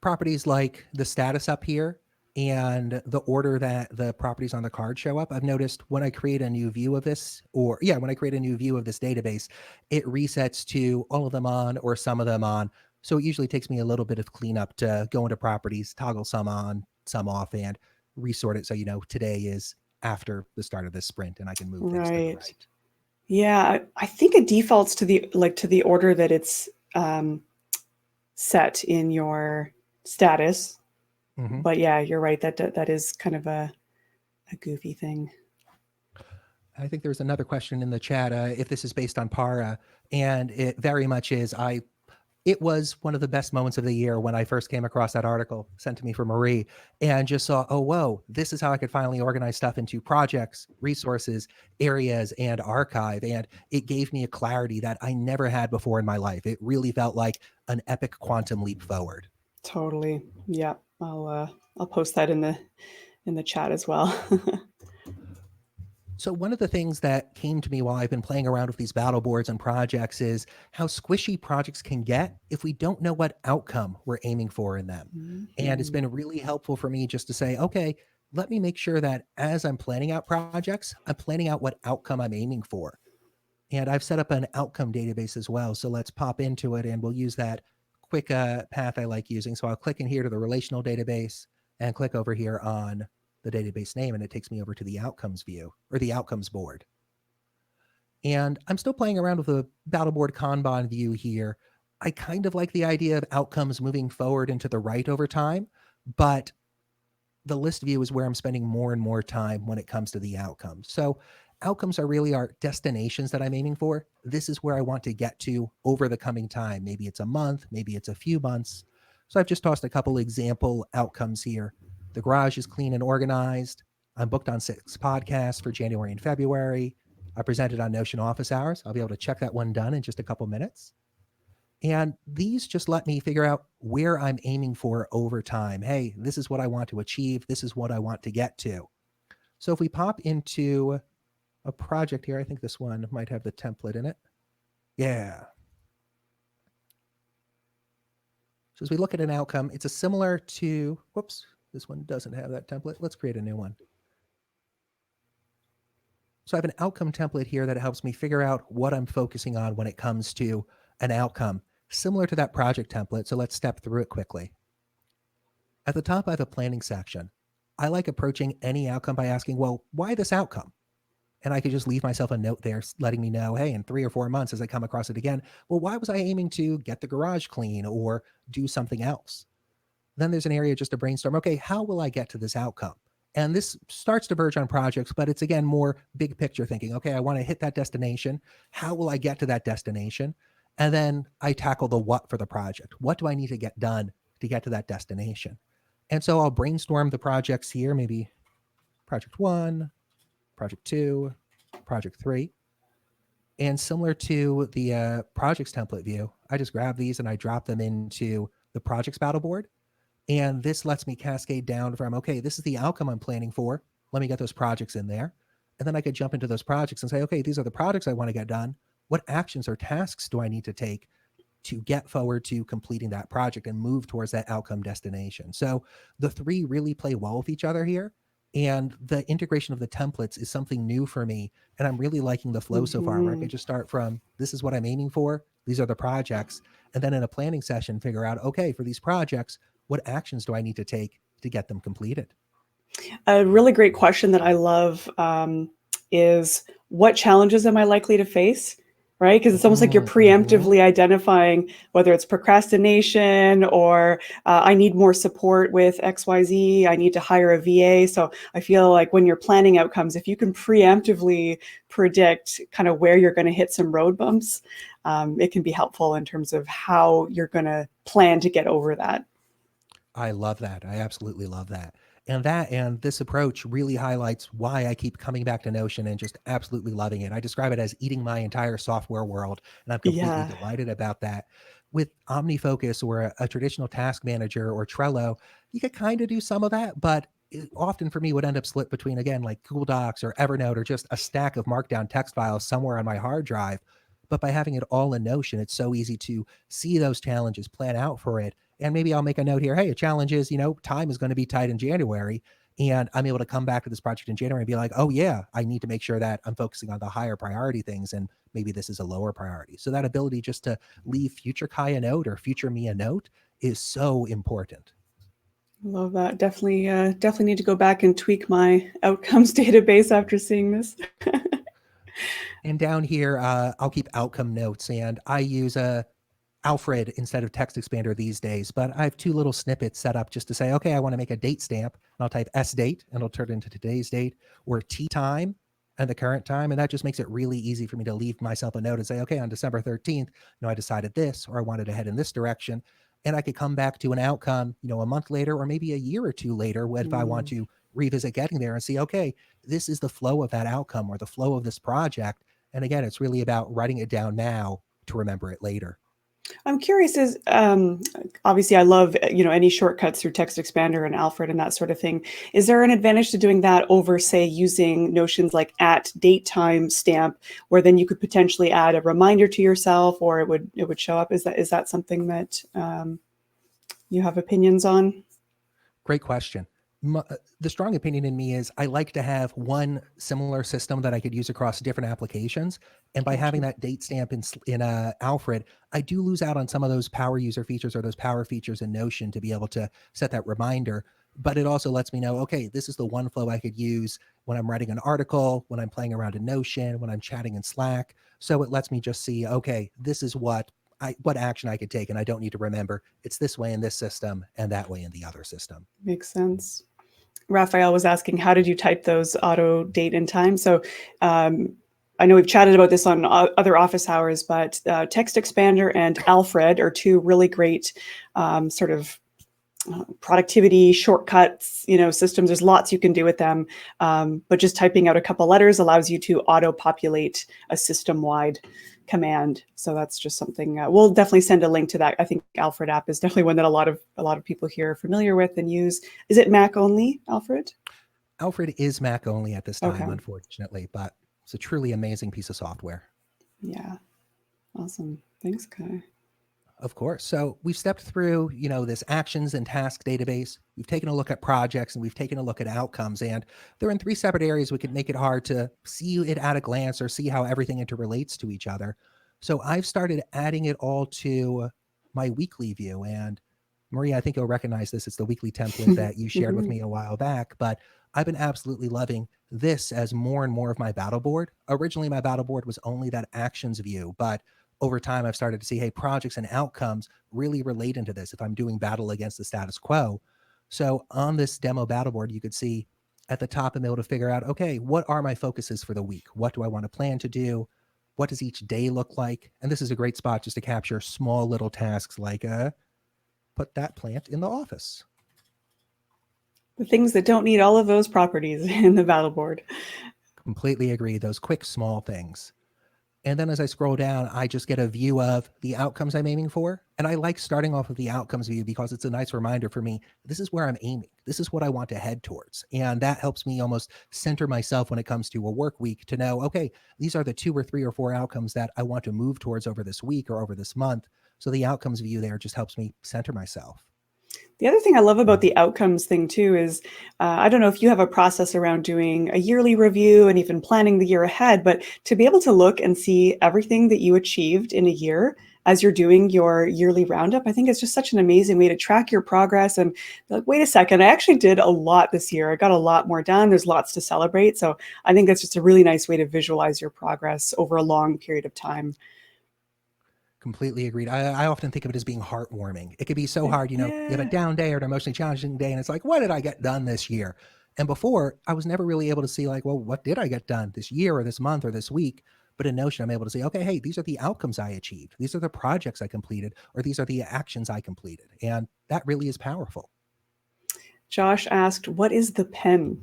properties like the status up here and the order that the properties on the card show up. I've noticed when I create a new view of this, when I create a new view of this database, it resets to all of them on or some of them on. So it usually takes me a little bit of cleanup to go into properties, toggle some on, some off, and resort it. So, today is after the start of this sprint and I can move things to the right. Yeah, I think it defaults to the order that it's set in your status. Mm-hmm. But yeah, you're right. That is kind of a goofy thing. I think there's another question in the chat if this is based on Para, and it very much is. It was one of the best moments of the year when I first came across that article sent to me from Marie and just saw, oh, whoa, this is how I could finally organize stuff into projects, resources, areas, and archive. And it gave me a clarity that I never had before in my life. It really felt like an epic quantum leap forward. Totally. Yeah. I'll post that in the chat as well. So one of the things that came to me while I've been playing around with these battle boards and projects is how squishy projects can get if we don't know what outcome we're aiming for in them. Mm-hmm. And it's been really helpful for me just to say, okay, let me make sure that as I'm planning out projects, I'm planning out what outcome I'm aiming for. And I've set up an outcome database as well. So let's pop into it and we'll use that quick path I like using. So I'll click in here to the relational database and click over here on the database name, and it takes me over to the outcomes view or the outcomes board. And I'm still playing around with the Battleboard Kanban view here. I kind of like the idea of outcomes moving forward and to the right over time, but the list view is where I'm spending more and more time when it comes to the outcomes. So outcomes are really our destinations that I'm aiming for. This is where I want to get to over the coming time. Maybe it's a month, maybe it's a few months. So I've just tossed a couple example outcomes here. The garage is clean and organized. I'm booked on 6 podcasts for January and February. I presented on Notion office hours. I'll be able to check that one done in just a couple minutes. And these just let me figure out where I'm aiming for over time. Hey, this is what I want to achieve. This is what I want to get to. So if we pop into a project here, I think this one might have the template in it. Yeah. So as we look at an outcome, it's a similar to, whoops, this one doesn't have that template. Let's create a new one. So I have an outcome template here that helps me figure out what I'm focusing on when it comes to an outcome, similar to that project template. So let's step through it quickly. At the top, I have a planning section. I like approaching any outcome by asking, well, why this outcome? And I could just leave myself a note there letting me know, hey, in 3 or 4 months, as I come across it again, well, why was I aiming to get the garage clean or do something else? Then there's an area just to brainstorm, okay, how will I get to this outcome? And this starts to verge on projects, but it's again more big picture thinking. Okay, I want to hit that destination. How will I get to that destination? And then I tackle the what for the project. What do I need to get done to get to that destination? And so I'll brainstorm the projects here, maybe project 1, project 2, project 3. And similar to the projects template view, I just grab these and I drop them into the projects Battleboard. And this lets me cascade down from, okay, this is the outcome I'm planning for. Let me get those projects in there. And then I could jump into those projects and say, okay, these are the projects I want to get done. What actions or tasks do I need to take to get forward to completing that project and move towards that outcome destination? So the three really play well with each other here. And the integration of the templates is something new for me. And I'm really liking the flow so far, where I could just start from, this is what I'm aiming for. These are the projects. And then in a planning session, figure out, okay, for these projects, what actions do I need to take to get them completed? A really great question that I love is, what challenges am I likely to face? Right? Because it's almost like you're preemptively identifying whether it's procrastination or I need more support with XYZ, I need to hire a VA. So I feel like when you're planning outcomes, if you can preemptively predict kind of where you're going to hit some road bumps, it can be helpful in terms of how you're going to plan to get over that. I love that. I absolutely love that. And this approach really highlights why I keep coming back to Notion and just absolutely loving it. I describe it as eating my entire software world, and I'm completely Yeah. delighted about that. With OmniFocus or a traditional task manager or Trello, you could kind of do some of that, but it often for me would end up split between, again, like Google Docs or Evernote or just a stack of markdown text files somewhere on my hard drive. But by having it all in Notion, it's so easy to see those challenges, plan out for it. And maybe I'll make a note here, hey, a challenge is, time is going to be tight in January. And I'm able to come back to this project in January and be like, oh, yeah, I need to make sure that I'm focusing on the higher priority things. And maybe this is a lower priority. So that ability just to leave future Kai a note or future me a note is so important. Love that. Definitely need to go back and tweak my outcomes database after seeing this. And down here, I'll keep outcome notes, and I use a Alfred instead of text expander these days, but I have two little snippets set up just to say, okay, I want to make a date stamp, and I'll type S date and it'll turn it into today's date, or T time and the current time. And that just makes it really easy for me to leave myself a note and say, okay, on December 13th, I decided this, or I wanted to head in this direction. And I could come back to an outcome, a month later, or maybe a year or two later, if I want to revisit getting there and see, okay, this is the flow of that outcome or the flow of this project. And again, it's really about writing it down now to remember it later. I'm curious, is obviously I love any shortcuts through text expander and Alfred and that sort of thing. Is there an advantage to doing that over, say, using notions like at date time stamp, where then you could potentially add a reminder to yourself, or it would show up? Is that something that you have opinions on? Great question. The strong opinion in me is I like to have one similar system that I could use across different applications. And by having that date stamp in Alfred, I do lose out on some of those power user features or those power features in Notion to be able to set that reminder. But it also lets me know, okay, this is the one flow I could use when I'm writing an article, when I'm playing around in Notion, when I'm chatting in Slack. So it lets me just see, okay, this is what action I could take, and I don't need to remember it's this way in this system and that way in the other system. Makes sense. Raphael was asking, how did you type those auto date and time? So I know we've chatted about this on other office hours, but text expander and Alfred are two really great sort of productivity shortcuts, systems. There's lots you can do with them, but just typing out a couple letters allows you to auto populate a system-wide command. So that's just something we'll definitely send a link to that. I think Alfred app is definitely one that a lot of people here are familiar with and use. Is it Mac only, Alfred? Alfred is Mac only at this time, Okay. Unfortunately, but it's a truly amazing piece of software. Yeah. Awesome. Thanks, Kai. Of course. So we've stepped through, this actions and task database. We've taken a look at projects and we've taken a look at outcomes, and they're in three separate areas. We could make it hard to see it at a glance or see how everything interrelates to each other. So I've started adding it all to my weekly view, and Maria, I think you'll recognize this. It's the weekly template that you shared with Mhm. me a while back, but I've been absolutely loving this as more and more of my battle board. Originally, my battle board was only that actions view, but over time, I've started to see, hey, projects and outcomes really relate into this if I'm doing battle against the status quo. So on this demo battle board, you could see at the top, I'm able to figure out, okay, what are my focuses for the week? What do I want to plan to do? What does each day look like? And this is a great spot just to capture small little tasks like put that plant in the office. The things that don't need all of those properties in the battle board. Completely agree. Those quick, small things. And then as I scroll down, I just get a view of the outcomes I'm aiming for. And I like starting off with the outcomes view because it's a nice reminder for me. This is where I'm aiming. This is what I want to head towards. And that helps me almost center myself when it comes to a work week to know, okay, these are the 2 or 3 or 4 outcomes that I want to move towards over this week or over this month. So the outcomes view there just helps me center myself. The other thing I love about the outcomes thing too is I don't know if you have a process around doing a yearly review and even planning the year ahead, but to be able to look and see everything that you achieved in a year as you're doing your yearly roundup, I think it's just such an amazing way to track your progress and be like, wait a second, I actually did a lot this year. I got a lot more done. There's lots to celebrate. So I think that's just a really nice way to visualize your progress over a long period of time. Completely agreed. I often think of it as being heartwarming. It could be so hard, you have a Yeah. down day or an emotionally challenging day, and it's like, what did I get done this year? And before, I was never really able to see, like, well, what did I get done this year or this month or this week? But in Notion, I'm able to say, okay, hey, these are the outcomes I achieved. These are the projects I completed, or these are the actions I completed. And that really is powerful. Josh asked, what is the pen?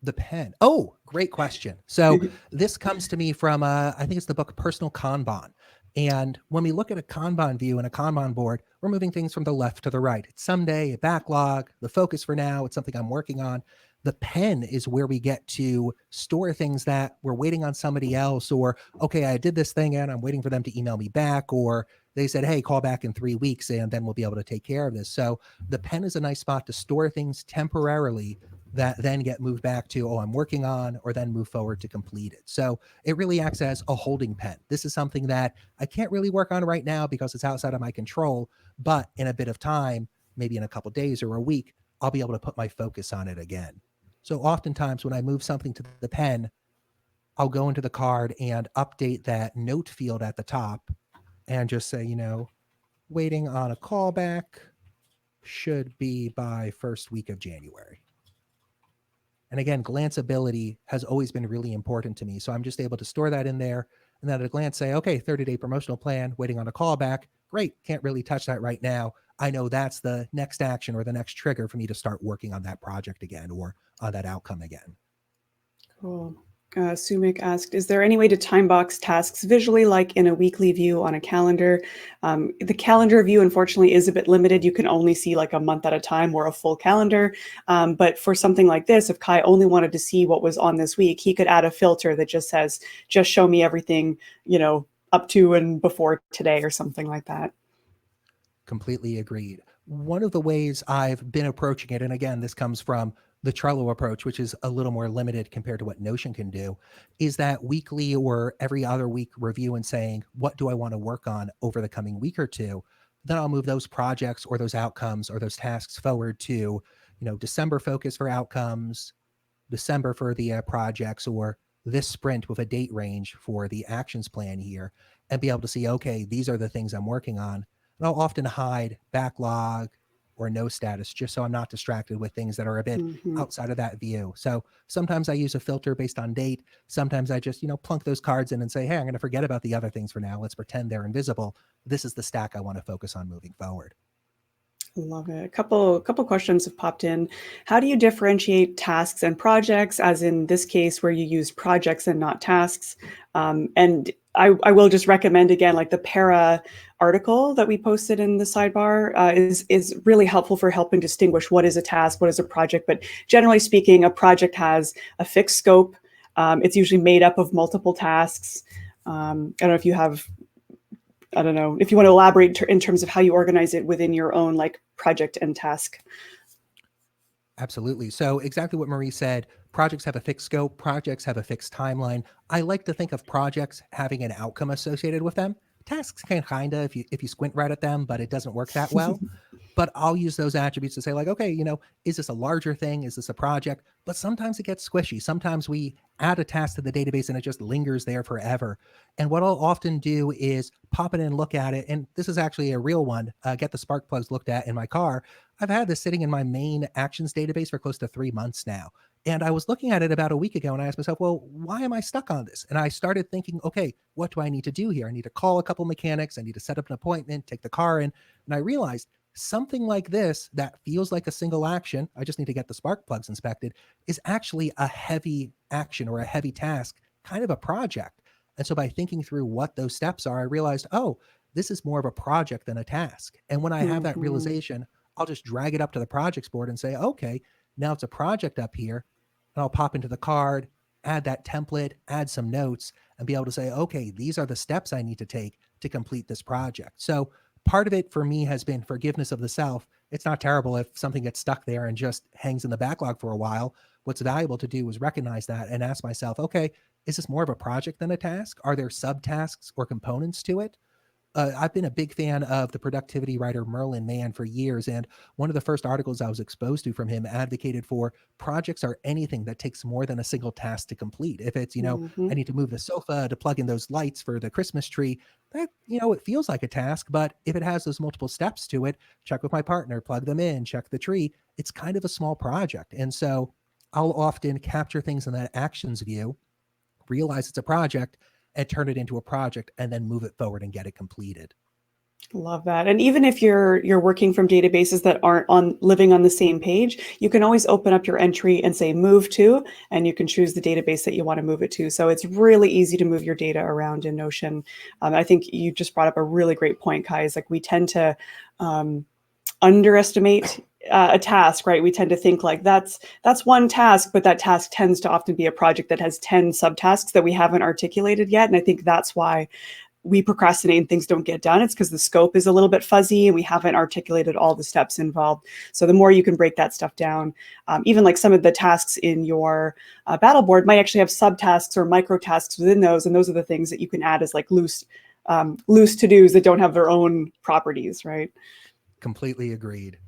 The pen. Oh, great question. So this comes to me from, I think it's the book Personal Kanban. And when we look at a Kanban view and a Kanban board, we're moving things from the left to the right. It's someday, a backlog, the focus for now, it's something I'm working on. The pen is where we get to store things that we're waiting on somebody else, or, okay, I did this thing and I'm waiting for them to email me back, or they said, hey, call back in 3 weeks and then we'll be able to take care of this. So the pen is a nice spot to store things temporarily that then get moved back to, oh, I'm working on, or then move forward to complete it. So it really acts as a holding pen. This is something that I can't really work on right now because it's outside of my control, but in a bit of time, maybe in a couple days or a week, I'll be able to put my focus on it again. So oftentimes when I move something to the pen, I'll go into the card and update that note field at the top and just say, waiting on a callback, should be by first week of January. And again, glanceability has always been really important to me. So I'm just able to store that in there and then at a glance say, okay, 30-day promotional plan, waiting on a callback. Great. Can't really touch that right now. I know that's the next action or the next trigger for me to start working on that project again or on that outcome again. Cool. Sumik asked, is there any way to time box tasks visually, like in a weekly view on a calendar? The calendar view, unfortunately, is a bit limited. You can only see like a month at a time or a full calendar. But for something like this, if Kai only wanted to see what was on this week, he could add a filter that just says, just show me everything, up to and before today or something like that. Completely agreed. One of the ways I've been approaching it, and again, this comes from the Trello approach, which is a little more limited compared to what Notion can do, is that weekly or every other week review and saying, what do I want to work on over the coming week or two? Then I'll move those projects or those outcomes or those tasks forward to, December focus for outcomes, December for the projects, or this sprint with a date range for the actions plan here, and be able to see, okay, these are the things I'm working on. And I'll often hide backlog or no status just so I'm not distracted with things that are a bit Mhm. outside of that view. So sometimes I use a filter based on date. Sometimes I just, plunk those cards in and say, hey, I'm going to forget about the other things for now. Let's pretend they're invisible. This is the stack I want to focus on moving forward. Love it. A couple questions have popped in. How do you differentiate tasks and projects, as in this case where you use projects and not tasks? And I will just recommend again, like the para article that we posted in the sidebar is really helpful for helping distinguish what is a task, what is a project. But generally speaking, a project has a fixed scope. It's usually made up of multiple tasks. I don't know if you have I don't know if you want to elaborate in terms of how you organize it within your own like project and task. Absolutely. So exactly what Marie said, projects have a fixed scope, projects have a fixed timeline. I like to think of projects having an outcome associated with them. tasks can kinda if you squint right at them, but it doesn't work that well. But I'll use those attributes to say like, okay, is this a larger thing? Is this a project? But sometimes it gets squishy. Sometimes we add a task to the database and it just lingers there forever. And what I'll often do is pop it in, look at it. And this is actually a real one. Get the spark plugs looked at in my car. I've had this sitting in my main actions database for close to 3 months now. And I was looking at it about a week ago and I asked myself, well, why am I stuck on this? And I started thinking, okay, what do I need to do here? I need to call a couple mechanics. I need to set up an appointment, take the car in. And I realized something like this that feels like a single action, I just need to get the spark plugs inspected, is actually a heavy action or a heavy task, kind of a project. And so by thinking through what those steps are, I realized, oh, this is more of a project than a task. And when I have that Mhm. realization, I'll just drag it up to the projects board and say, okay, now it's a project up here. And I'll pop into the card, add that template, add some notes, and be able to say, okay, these are the steps I need to take to complete this project. So part of it for me has been forgiveness of the self. It's not terrible if something gets stuck there and just hangs in the backlog for a while. What's valuable to do is recognize that and ask myself, okay, is this more of a project than a task? Are there subtasks or components to it? I've been a big fan of the productivity writer Merlin Mann for years. And one of the first articles I was exposed to from him advocated for projects are anything that takes more than a single task to complete. If it's, I Mhm. need to move the sofa to plug in those lights for the Christmas tree, that, it feels like a task. But if it has those multiple steps to it, check with my partner, plug them in, check the tree, it's kind of a small project. And so I'll often capture things in that actions view, realize it's a project, and turn it into a project and then move it forward and get it completed. Love that. And even if you're working from databases that aren't on living on the same page, you can always open up your entry and say move to, and you can choose the database that you want to move it to. So it's really easy to move your data around in Notion. I think you just brought up a really great point, Kai. Is like we tend to underestimate a task, right? We tend to think like that's one task, but that task tends to often be a project that has 10 subtasks that we haven't articulated yet. And I think that's why we procrastinate and things don't get done. It's because the scope is a little bit fuzzy and we haven't articulated all the steps involved. So the more you can break that stuff down, even like some of the tasks in your Battleboard might actually have subtasks or micro tasks within those, and those are the things that you can add as like loose to-dos that don't have their own properties, right? Completely agreed.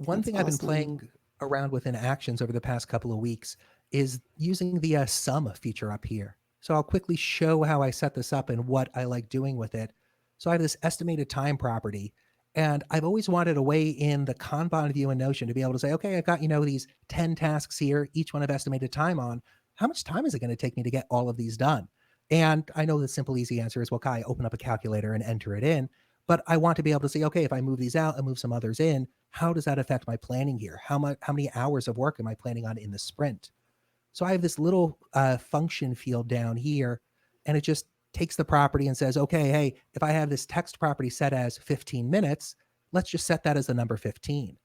One That's thing I've been awesome. playing around with in actions over the past couple of weeks is using the sum feature up here. So I'll quickly show how I set this up and what I like doing with it. So I have this estimated time property, and I've always wanted a way in the Kanban view in Notion to be able to say, okay, I've got, these 10 tasks here, each one I've estimated time on. How much time is it going to take me to get all of these done? And I know the simple, easy answer is, well, Kai, open up a calculator and enter it in. But I want to be able to say, okay, if I move these out and move some others in, how does that affect my planning here? How many hours of work am I planning on in the sprint? So I have this little function field down here, and it just takes the property and says, okay, hey, if I have this text property set as 15 minutes, let's just set that as the number 15.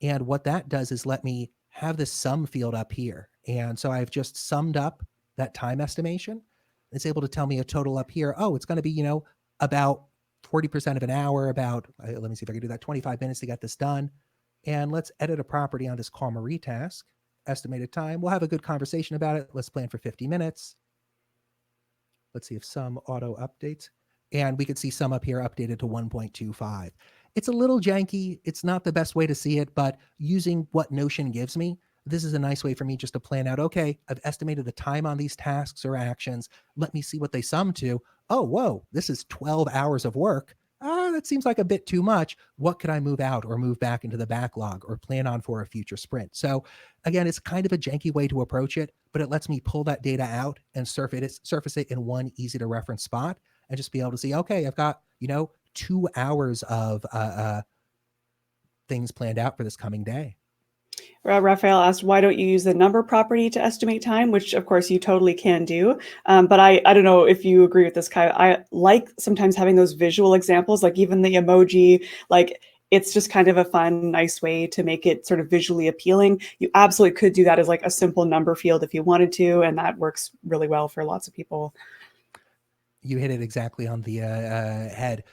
And what that does is let me have this sum field up here. And so I've just summed up that time estimation. It's able to tell me a total up here. Oh, it's going to be, about 40% of an hour, about, let me see if I can do that, 25 minutes to get this done. And let's edit a property on this call Marie task. Estimated time. We'll have a good conversation about it. Let's plan for 50 minutes. Let's see if sum auto updates. And we could see sum up here updated to 1.25. It's a little janky. It's not the best way to see it, but using what Notion gives me, this is a nice way for me just to plan out, okay, I've estimated the time on these tasks or actions. Let me see what they sum to. Oh, whoa, this is 12 hours of work. That seems like a bit too much. What could I move out or move back into the backlog or plan on for a future sprint? So again, it's kind of a janky way to approach it, but it lets me pull that data out and surface it in one easy to reference spot and just be able to see, okay, I've got, 2 hours of things planned out for this coming day. Raphael asked, why don't you use the number property to estimate time? Which, of course, you totally can do. But I don't know if you agree with this, Kai. I like sometimes having those visual examples, like even the emoji, like it's just kind of a fun, nice way to make it sort of visually appealing. You absolutely could do that as like a simple number field if you wanted to, and that works really well for lots of people. You hit it exactly on the head.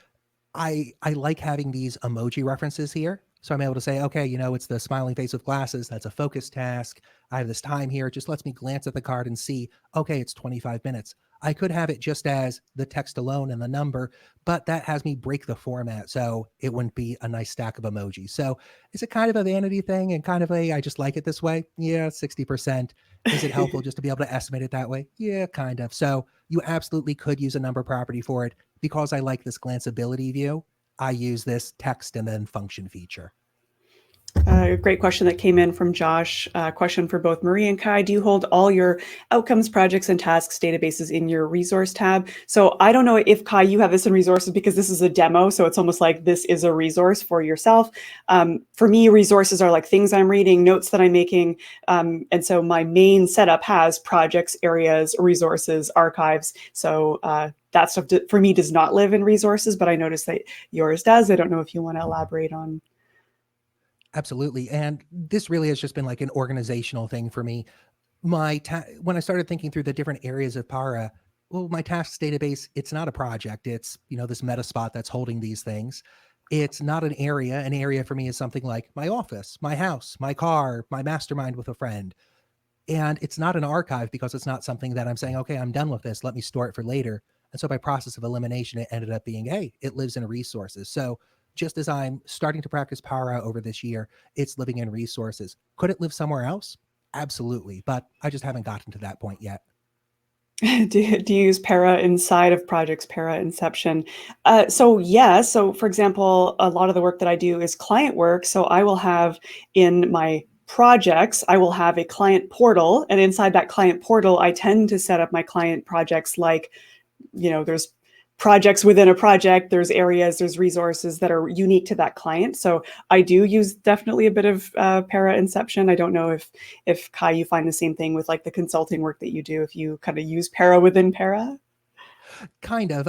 I like having these emoji references here. So I'm able to say, okay, it's the smiling face with glasses. That's a focus task. I have this time here. It just lets me glance at the card and see, okay, it's 25 minutes. I could have it just as the text alone and the number, but that has me break the format. So it wouldn't be a nice stack of emojis. So is it kind of a vanity thing and kind of I just like it this way? Yeah, 60%. Is it helpful just to be able to estimate it that way? Yeah, kind of. So you absolutely could use a number property for it. Because I like this glanceability view, I use this text and then function feature. A great question that came in from Josh. Question for both Marie and Kai. Do you hold all your outcomes, projects, and tasks databases in your resource tab? So I don't know if, Kai, you have this in resources because this is a demo. So it's almost like this is a resource for yourself. For me, resources are like things I'm reading, notes that I'm making. And so my main setup has projects, areas, resources, archives. So that stuff for me does not live in resources, but I noticed that yours does. I don't know if you want to elaborate on. Absolutely. And this really has just been like an organizational thing for me. When I started thinking through the different areas of Para, well, my tasks database, it's not a project. It's, this meta spot that's holding these things. It's not an area. An area for me is something like my office, my house, my car, my mastermind with a friend. And it's not an archive because it's not something that I'm saying, okay, I'm done with this. Let me store it for later. And so by process of elimination, it ended up being, hey, it lives in resources. So just as I'm starting to practice Para over this year, it's living in resources. Could it live somewhere else? Absolutely. But I just haven't gotten to that point yet. Do you use Para inside of projects, Para Inception? So yeah, so for example, a lot of the work that I do is client work. So I will have in my projects, I will have a client portal. And inside that client portal, I tend to set up my client projects like, there's projects within a project, there's areas, there's resources that are unique to that client. So I do use definitely a bit of Para Inception. I don't know if Kai, you find the same thing with like the consulting work that you do, if you kind of use Para within Para? Kind of.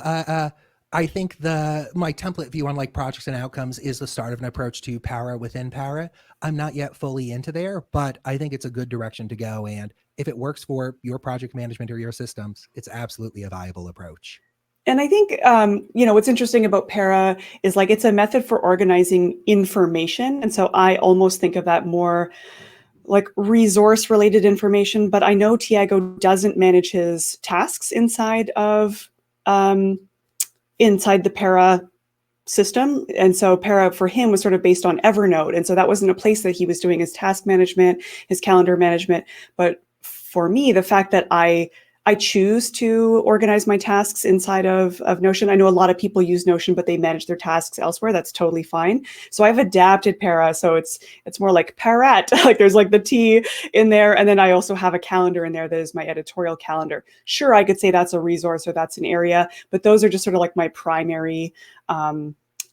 I think my template view on like projects and outcomes is the start of an approach to Para within Para. I'm not yet fully into there, but I think it's a good direction to go. And if it works for your project management or your systems, it's absolutely a viable approach. And I think, what's interesting about Para is like it's a method for organizing information. And so I almost think of that more like resource related information. But I know Tiago doesn't manage his tasks inside of inside the Para system. And so Para for him was sort of based on Evernote. And so that wasn't a place that he was doing his task management, his calendar management. But for me, the fact that I choose to organize my tasks inside of Notion. I know a lot of people use Notion, but they manage their tasks elsewhere. That's totally fine. So I've adapted Para. So it's more like Parat, like there's like the T in there. And then I also have a calendar in there that is my editorial calendar. Sure, I could say that's a resource or that's an area, but those are just sort of like my primary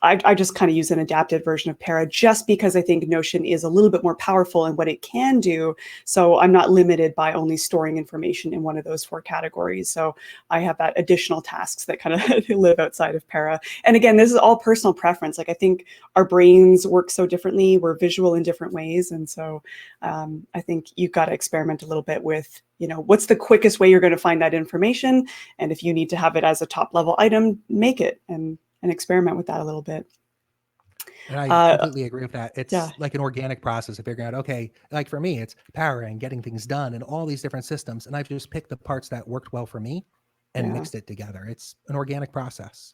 I just kind of use an adapted version of Para just because I think Notion is a little bit more powerful in what it can do. So I'm not limited by only storing information in one of those 4 categories. So I have that additional tasks that kind of live outside of Para. And again, this is all personal preference. Like I think our brains work so differently. We're visual in different ways. And so I think you've got to experiment a little bit with, what's the quickest way you're going to find that information? And if you need to have it as a top level item, make it and experiment with that a little bit. And I completely agree with that. It's Yeah. like an organic process of figuring out, okay, like for me, it's Power and getting things done and all these different systems. And I've just picked the parts that worked well for me and mixed it together. It's an organic process.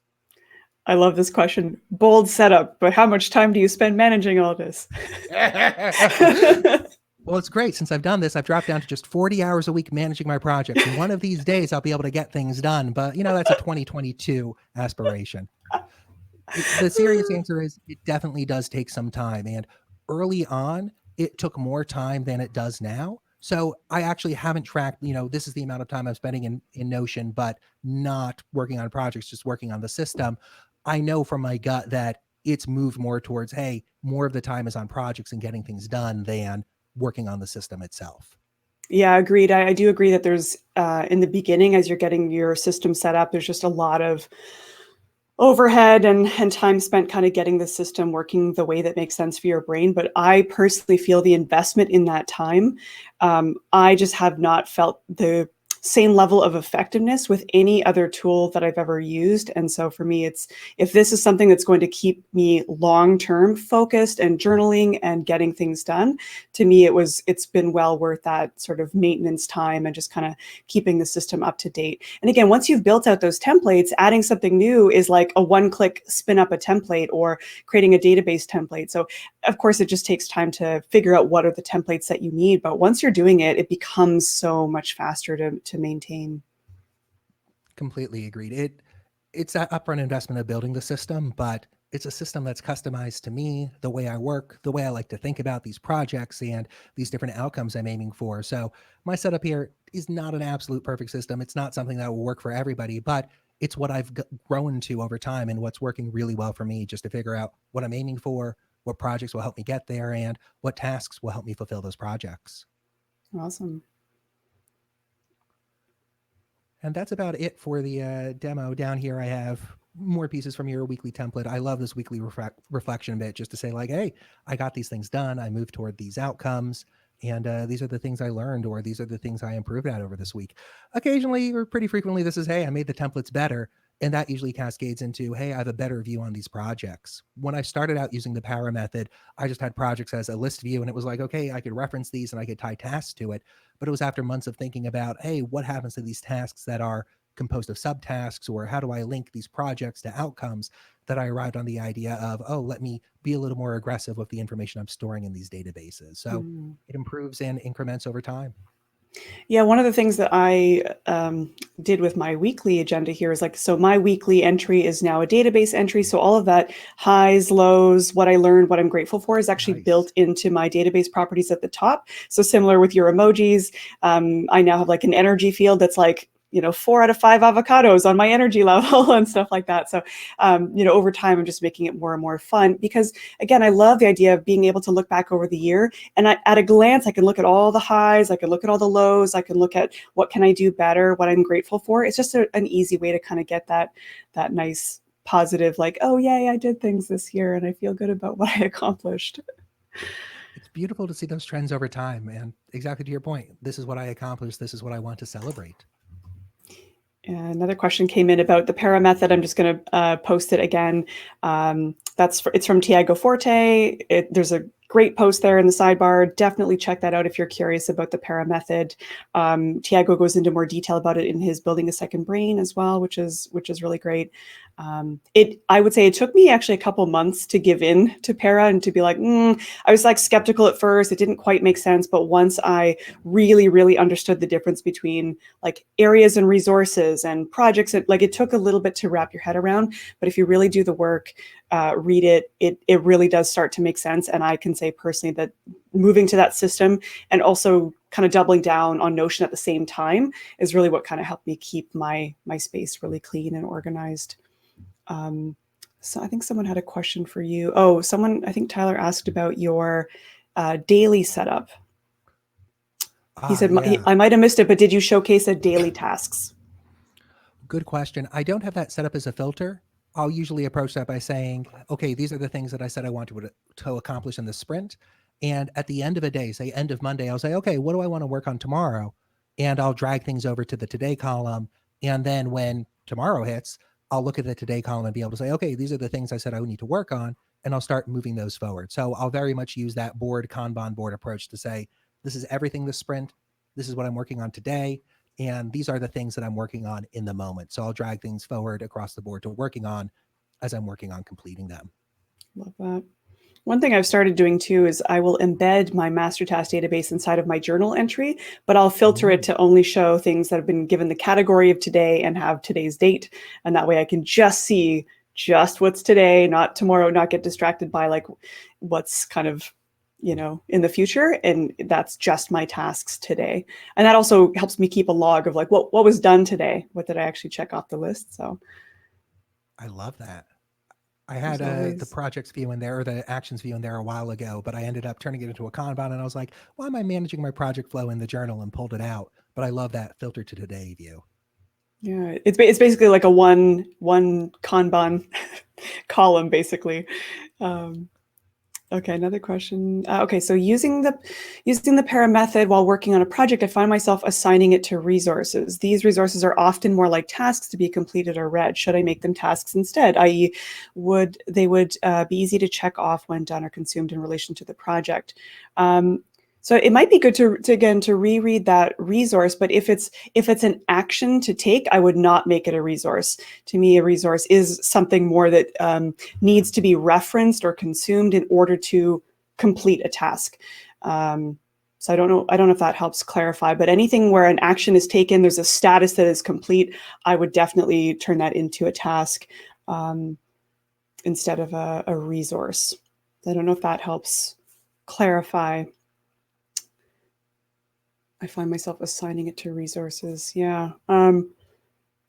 I love this question. Bold setup, but how much time do you spend managing all this? Well, it's great. Since I've done this, I've dropped down to just 40 hours a week managing my projects. And one of these days I'll be able to get things done. But, that's a 2022 aspiration. The serious answer is it definitely does take some time. And early on, it took more time than it does now. So I actually haven't tracked, this is the amount of time I'm spending in Notion, but not working on projects, just working on the system. I know from my gut that it's moved more towards, hey, more of the time is on projects and getting things done than working on the system itself. Yeah, agreed. I do agree that there's, in the beginning, as you're getting your system set up, there's just a lot of overhead and time spent kind of getting the system working the way that makes sense for your brain. But I personally feel the investment in that time. I just have not felt the same level of effectiveness with any other tool that I've ever used. And so for me, it's, if this is something that's going to keep me long-term focused and journaling and getting things done, to me, it's been well worth that sort of maintenance time and just kind of keeping the system up to date. And again, once you've built out those templates, adding something new is like a one-click spin up a template or creating a database template. So of course, it just takes time to figure out what are the templates that you need. But once you're doing it, it becomes so much faster to maintain. Completely agreed. It's that upfront investment of building the system, but it's a system that's customized to me, the way I work, the way I like to think about these projects and these different outcomes I'm aiming for. So my setup here is not an absolute perfect system. It's not something that will work for everybody, but it's what I've grown to over time and what's working really well for me, just to figure out what I'm aiming for, what projects will help me get there, and what tasks will help me fulfill those projects. Awesome. And that's about it for the demo. Down here, I have more pieces from your weekly template. I love this weekly reflection bit, just to say like, hey, I got these things done. I moved toward these outcomes. And these are the things I learned, or these are the things I improved at over this week. Occasionally, or pretty frequently, this is, hey, I made the templates better. And that usually cascades into, hey, I have a better view on these projects. When I started out using the para method, I just had projects as a list view, and it was like, okay, I could reference these and I could tie tasks to it. But it was after months of thinking about, hey, what happens to these tasks that are composed of subtasks, or how do I link these projects to outcomes, that I arrived on the idea of, oh, let me be a little more aggressive with the information I'm storing in these databases. So it improves in increments over time. Yeah, one of the things that I did with my weekly agenda here is like, so my weekly entry is now a database entry. So all of that highs, lows, what I learned, what I'm grateful for is actually built into my database properties at the top. So similar with your emojis, I now have like an energy field that's like, 4 out of 5 avocados on my energy level and stuff like that. So, over time, I'm just making it more and more fun because, again, I love the idea of being able to look back over the year. And at a glance, I can look at all the highs, I can look at all the lows, I can look at what can I do better, what I'm grateful for. It's just an easy way to kind of get that nice positive, like, oh, yay, I did things this year and I feel good about what I accomplished. It's beautiful to see those trends over time. And exactly to your point, this is what I accomplished. This is what I want to celebrate. Another question came in about the para method. I'm just going to post it again. It's from Tiago Forte. There's a great post there in the sidebar. Definitely check that out if you're curious about the para method. Tiago goes into more detail about it in his Building a Second Brain as well, which is really great. I would say it took me actually a couple months to give in to para and to be like, I was like skeptical at first. It didn't quite make sense. But once I really, really understood the difference between like areas and resources and projects, it took a little bit to wrap your head around. But if you really do the work, read it, it really does start to make sense. And I can say personally that moving to that system and also kind of doubling down on Notion at the same time is really what kind of helped me keep my space really clean and organized. So I think someone had a question for you. Oh, I think Tyler asked about your daily setup. He said, yeah. I might have missed it, but did you showcase a daily tasks? Good question. I don't have that set up as a filter. I'll usually approach that by saying, okay, these are the things that I said I wanted to accomplish in the sprint. And at the end of a day, say end of Monday, I'll say, okay, what do I want to work on tomorrow? And I'll drag things over to the today column. And then when tomorrow hits, I'll look at the today column and be able to say, okay, these are the things I said I would need to work on. And I'll start moving those forward. So I'll very much use that Kanban board approach to say, this is everything this sprint. This is what I'm working on today. And these are the things that I'm working on in the moment. So I'll drag things forward across the board to working on as I'm working on completing them. Love that. One thing I've started doing too is I will embed my master task database inside of my journal entry, but I'll filter it to only show things that have been given the category of today and have today's date. And that way I can just see just what's today, not tomorrow, not get distracted by like what's kind of, in the future. And that's just my tasks today. And that also helps me keep a log of like, what was done today? What did I actually check off the list? So I love that. I had the projects view in there, or the actions view in there a while ago, but I ended up turning it into a Kanban, and I was like, why am I managing my project flow in the journal, and pulled it out? But I love that filter to today view. Yeah, it's basically like a one Kanban column, basically. Okay, another question. Okay, so using the para method while working on a project, I find myself assigning it to resources. These resources are often more like tasks to be completed or read. Should I make them tasks instead? I.e., would be easy to check off when done or consumed in relation to the project. So it might be good to reread that resource, but if it's an action to take, I would not make it a resource. To me, a resource is something more that needs to be referenced or consumed in order to complete a task. So I don't know if that helps clarify, but anything where an action is taken, there's a status that is complete, I would definitely turn that into a task instead of a resource. I don't know if that helps clarify. I find myself assigning it to resources. Yeah. To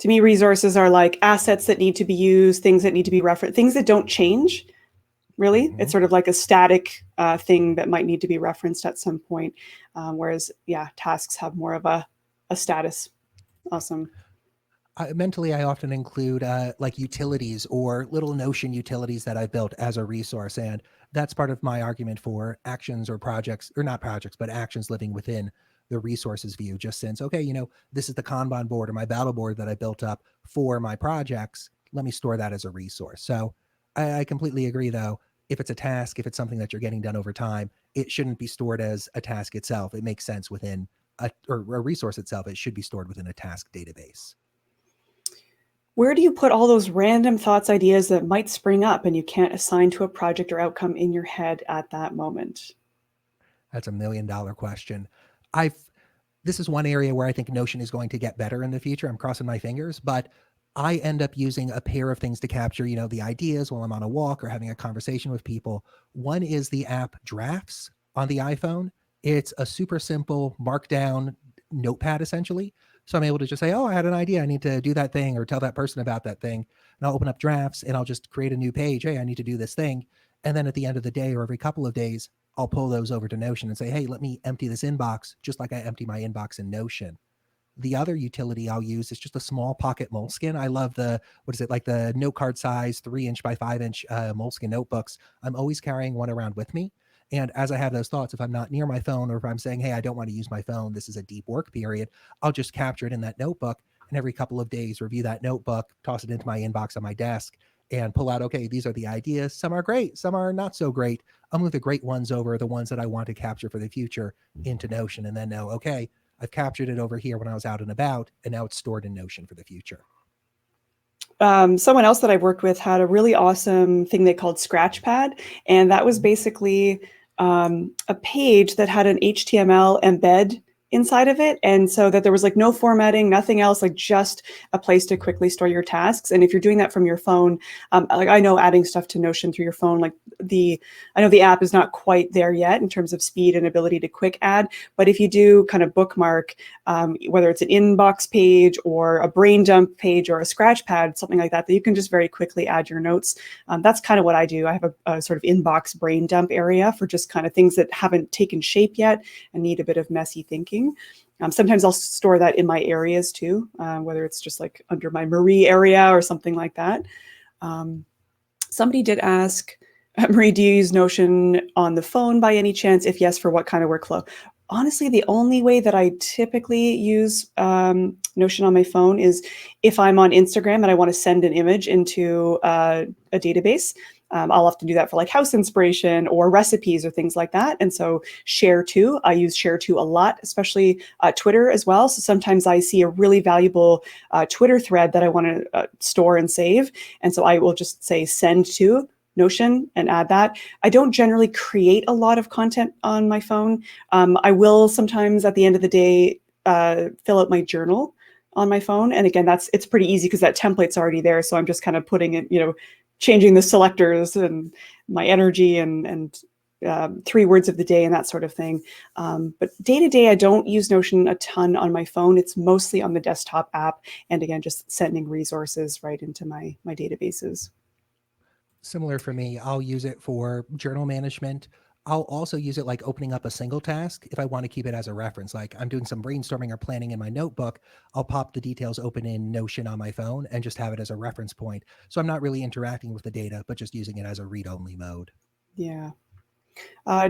me, resources are like assets that need to be used, things that need to be referenced, things that don't change. Really, it's sort of like a static thing that might need to be referenced at some point. Whereas, yeah, tasks have more of a status. Awesome. Mentally, I often include like utilities or little Notion utilities that I've built as a resource. And that's part of my argument for actions or projects, or not projects, but actions living within the resources view. Just since, okay, this is the Kanban board or my Battleboard that I built up for my projects. Let me store that as a resource. So I completely agree, though. If it's a task, if it's something that you're getting done over time, it shouldn't be stored as a task itself. It makes sense within or a resource itself. It should be stored within a task database. Where do you put all those random thoughts, ideas that might spring up and you can't assign to a project or outcome in your head at that moment? That's $1 million question. This is one area where I think Notion is going to get better in the future. I'm crossing my fingers, but I end up using a pair of things to capture, the ideas while I'm on a walk or having a conversation with people. One is the app Drafts on the iPhone. It's a super simple markdown notepad, essentially. So I'm able to just say, oh, I had an idea. I need to do that thing or tell that person about that thing. And I'll open up Drafts and I'll just create a new page. Hey, I need to do this thing. And then at the end of the day or every couple of days, I'll pull those over to Notion and say, hey, let me empty this inbox just like I empty my inbox in Notion. The other utility I'll use is just a small pocket moleskin. I love like the note card size 3-inch by 5-inch moleskin notebooks. I'm always carrying one around with me. And as I have those thoughts, if I'm not near my phone or if I'm saying, hey, I don't want to use my phone, this is a deep work period, I'll just capture it in that notebook. And every couple of days, review that notebook, toss it into my inbox on my desk and pull out, okay, these are the ideas. Some are great, some are not so great. I'll move the great ones over, the ones that I want to capture for the future into Notion and then know, okay, I've captured it over here when I was out and about, and now it's stored in Notion for the future. Someone else that I've worked with had a really awesome thing they called Scratchpad, and that was basically a page that had an HTML embed inside of it, and so that there was like no formatting, nothing else, like just a place to quickly store your tasks. And if you're doing that from your phone, like I know adding stuff to Notion through your phone, like I know the app is not quite there yet in terms of speed and ability to quick add, but if you do kind of bookmark, whether it's an inbox page or a brain dump page or a scratch pad, something like that, that you can just very quickly add your notes. That's kind of what I do. I have a sort of inbox brain dump area for just kind of things that haven't taken shape yet and need a bit of messy thinking. Sometimes I'll store that in my areas too, whether it's just like under my Marie area or something like that. Somebody did ask, Marie, do you use Notion on the phone by any chance? If yes, for what kind of workflow? Honestly, the only way that I typically use Notion on my phone is if I'm on Instagram and I want to send an image into a database. I'll often do that for like house inspiration or recipes or things like that. And so Share To, I use Share To a lot, especially Twitter as well. So sometimes I see a really valuable Twitter thread that I want to store and save. And so I will just say send to Notion and add that. I don't generally create a lot of content on my phone. I will sometimes at the end of the day fill out my journal on my phone. And again, it's pretty easy because that template's already there. So I'm just kind of putting it, changing the selectors and my energy and 3 words of the day and that sort of thing. But day to day, I don't use Notion a ton on my phone. It's mostly on the desktop app. And again, just sending resources right into my databases. Similar for me, I'll use it for journal management. I'll also use it like opening up a single task if I want to keep it as a reference. Like I'm doing some brainstorming or planning in my notebook, I'll pop the details open in Notion on my phone and just have it as a reference point. So I'm not really interacting with the data, but just using it as a read-only mode. Yeah.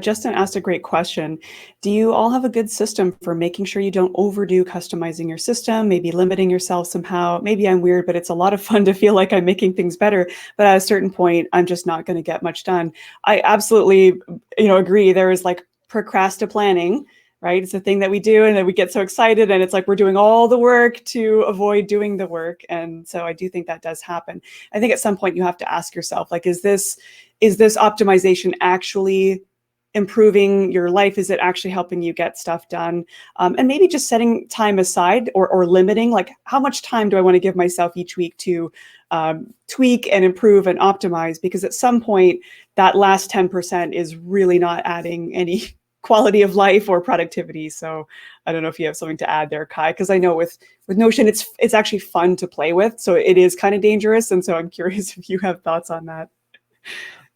Justin asked a great question. Do you all have a good system for making sure you don't overdo customizing your system, maybe limiting yourself somehow? Maybe I'm weird, but it's a lot of fun to feel like I'm making things better. But at a certain point, I'm just not going to get much done. I absolutely, agree. There is like procrastinating, right? It's a thing that we do, and then we get so excited, and it's like we're doing all the work to avoid doing the work. And so I do think that does happen. I think at some point you have to ask yourself, like, is this optimization actually improving your life? Is it actually helping you get stuff done? And maybe just setting time aside, or limiting, like, how much time do I want to give myself each week to tweak and improve and optimize? Because at some point, that last 10% is really not adding any quality of life or productivity. So I don't know if you have something to add there, Kai, because I know with Notion, it's actually fun to play with. So it is kind of dangerous. And so I'm curious if you have thoughts on that.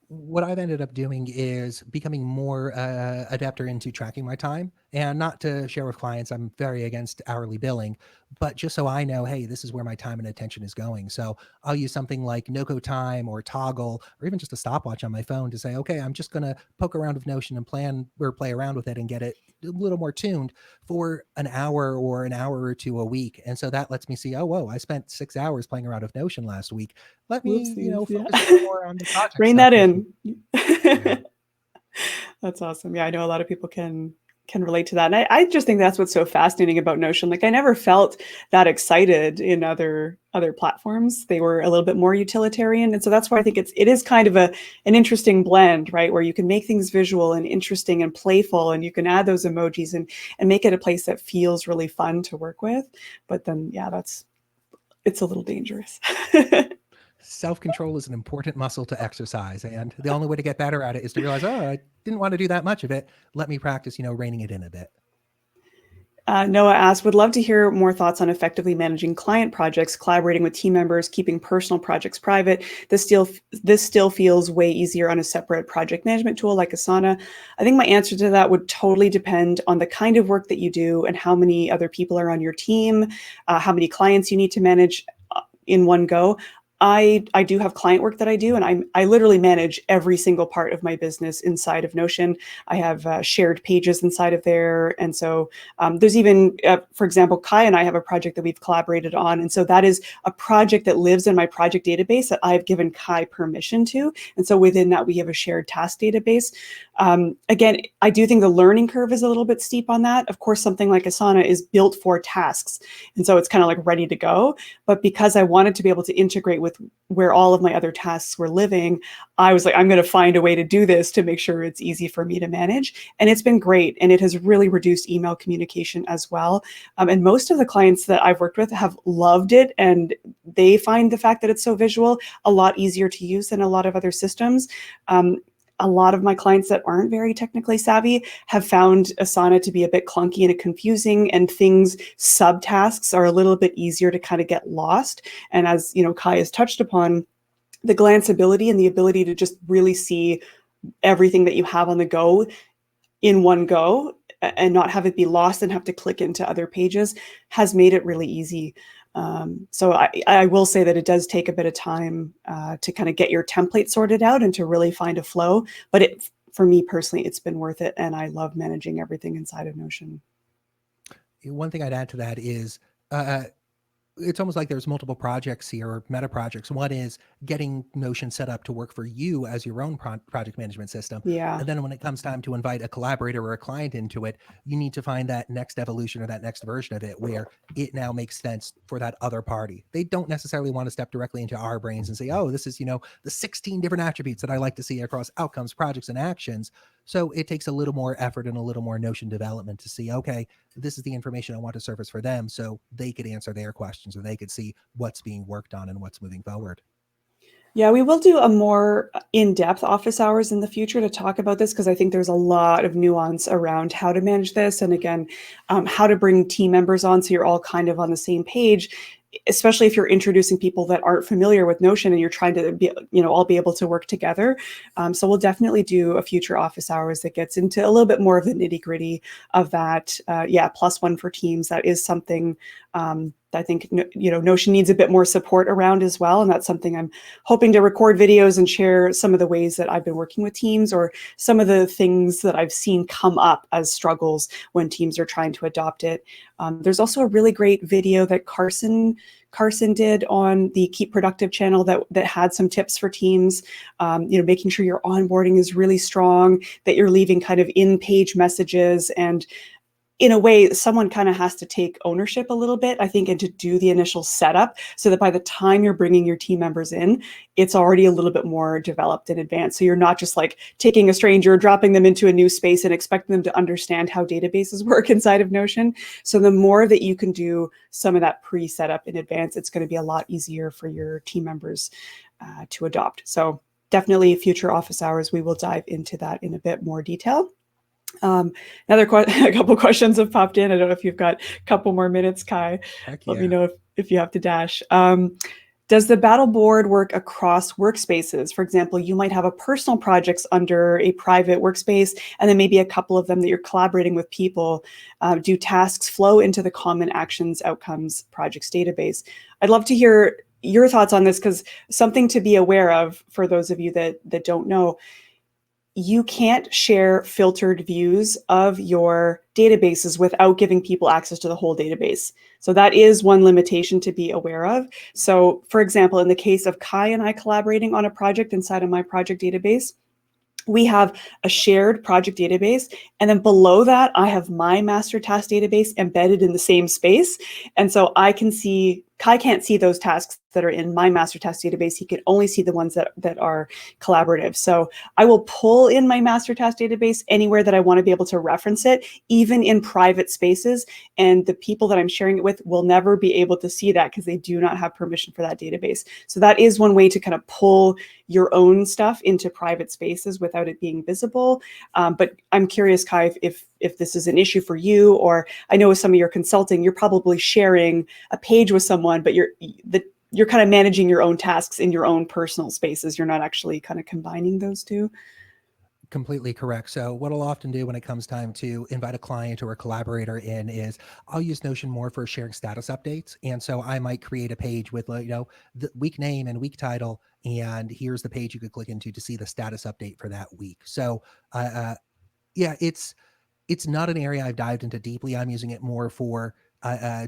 What I've ended up doing is becoming more adapter into tracking my time, and not to share with clients. I'm very against hourly billing, but just so I know, hey, this is where my time and attention is going. So I'll use something like NoCo time or Toggle, or even just a stopwatch on my phone to say, okay, I'm just going to poke around with Notion and plan or play around with it and get it a little more tuned for an hour or an hour or two a week. And so that lets me see, oh, whoa, I spent 6 hours playing around with Notion last week. Let me, Whoopsies, focus a little more on the project Rein stuff. that in. Yeah. That's awesome. Yeah, I know a lot of people can relate to that. And I just think that's what's so fascinating about Notion. Like, I never felt that excited in other platforms. They were a little bit more utilitarian. And so that's why I think it is kind of an interesting blend, right? Where you can make things visual and interesting and playful, and you can add those emojis and make it a place that feels really fun to work with. But then, yeah, it's a little dangerous. Self-control is an important muscle to exercise, and the only way to get better at it is to realize, oh, I didn't want to do that much of it. Let me practice, reining it in a bit. Noah asked, would love to hear more thoughts on effectively managing client projects, collaborating with team members, keeping personal projects private. This still feels way easier on a separate project management tool like Asana. I think my answer to that would totally depend on the kind of work that you do and how many other people are on your team, how many clients you need to manage in one go. I do have client work that I do, and I literally manage every single part of my business inside of Notion. I have shared pages inside of there. And so there's even, for example, Kai and I have a project that we've collaborated on. And so that is a project that lives in my project database that I've given Kai permission to. And so within that, we have a shared task database. Again, I do think the learning curve is a little bit steep on that. Of course, something like Asana is built for tasks. And so it's kind of like ready to go. But because I wanted to be able to integrate with where all of my other tasks were living, I was like, I'm going to find a way to do this to make sure it's easy for me to manage. And it's been great. And it has really reduced email communication as well. And most of the clients that I've worked with have loved it. And they find the fact that it's so visual a lot easier to use than a lot of other systems. A lot of my clients that aren't very technically savvy have found Asana to be a bit clunky and confusing, and subtasks are a little bit easier to kind of get lost. And as Kai has touched upon, the glanceability and the ability to just really see everything that you have on the go in one go and not have it be lost and have to click into other pages has made it really easy. So I will say that it does take a bit of time to kind of get your template sorted out and to really find a flow. But for me personally, it's been worth it. And I love managing everything inside of Notion. One thing I'd add to that is it's almost like there's multiple projects here, or meta projects. One is getting Notion set up to work for you as your own project management system. Yeah. And then when it comes time to invite a collaborator or a client into it, you need to find that next evolution or that next version of it where it now makes sense for that other party. They don't necessarily want to step directly into our brains and say, oh, this is, the 16 different attributes that I like to see across outcomes, projects, and actions. So it takes a little more effort and a little more Notion development to see, okay, this is the information I want to surface for them so they could answer their questions, or they could see what's being worked on and what's moving forward. Yeah, we will do a more in-depth office hours in the future to talk about this, because I think there's a lot of nuance around how to manage this. And again, how to bring team members on so you're all kind of on the same page, especially if you're introducing people that aren't familiar with Notion and you're trying to be, all be able to work together. So we'll definitely do a future office hours that gets into a little bit more of the nitty gritty of that. +1 for teams. That is something I think, Notion needs a bit more support around as well. And that's something I'm hoping to record videos and share some of the ways that I've been working with teams, or some of the things that I've seen come up as struggles when teams are trying to adopt it. There's also a really great video that Carson did on the Keep Productive channel that had some tips for teams, making sure your onboarding is really strong, that you're leaving kind of in-page messages, and in a way, someone kind of has to take ownership a little bit, I think, and to do the initial setup, so that by the time you're bringing your team members in, it's already a little bit more developed in advance. So you're not just like taking a stranger, dropping them into a new space and expecting them to understand how databases work inside of Notion. So the more that you can do some of that pre-setup in advance, it's going to be a lot easier for your team members to adopt. So definitely future office hours, we will dive into that in a bit more detail. A couple questions have popped in. I don't know if you've got a couple more minutes, Kai. Heck Let yeah. me know if you have to dash. Does the Battleboard work across workspaces? For example, you might have a personal projects under a private workspace, and then maybe a couple of them that you're collaborating with people. Do tasks flow into the common actions outcomes projects database? I'd love to hear your thoughts on this, because something to be aware of for those of you that don't know, you can't share filtered views of your databases without giving people access to the whole database. So that is one limitation to be aware of. So for example, in the case of Kai and I collaborating on a project inside of my project database, we have a shared project database, and then below that, I have my master task database embedded in the same space. And so Kai can't see those tasks that are in my master task database. He can only see the ones that are collaborative. So I will pull in my master task database anywhere that I want to be able to reference it, even in private spaces. And the people that I'm sharing it with will never be able to see that, because they do not have permission for that database. So that is one way to kind of pull your own stuff into private spaces without it being visible. But I'm curious, Kai, if this is an issue for you, or I know with some of your consulting, you're probably sharing a page with someone, but you're kind of managing your own tasks in your own personal spaces. You're not actually kind of combining those two. Completely correct. So what I'll often do when it comes time to invite a client or a collaborator in is I'll use Notion more for sharing status updates. And so I might create a page with, the week name and week title, and here's the page you could click into to see the status update for that week. So yeah, it's not an area I've dived into deeply. I'm using it more for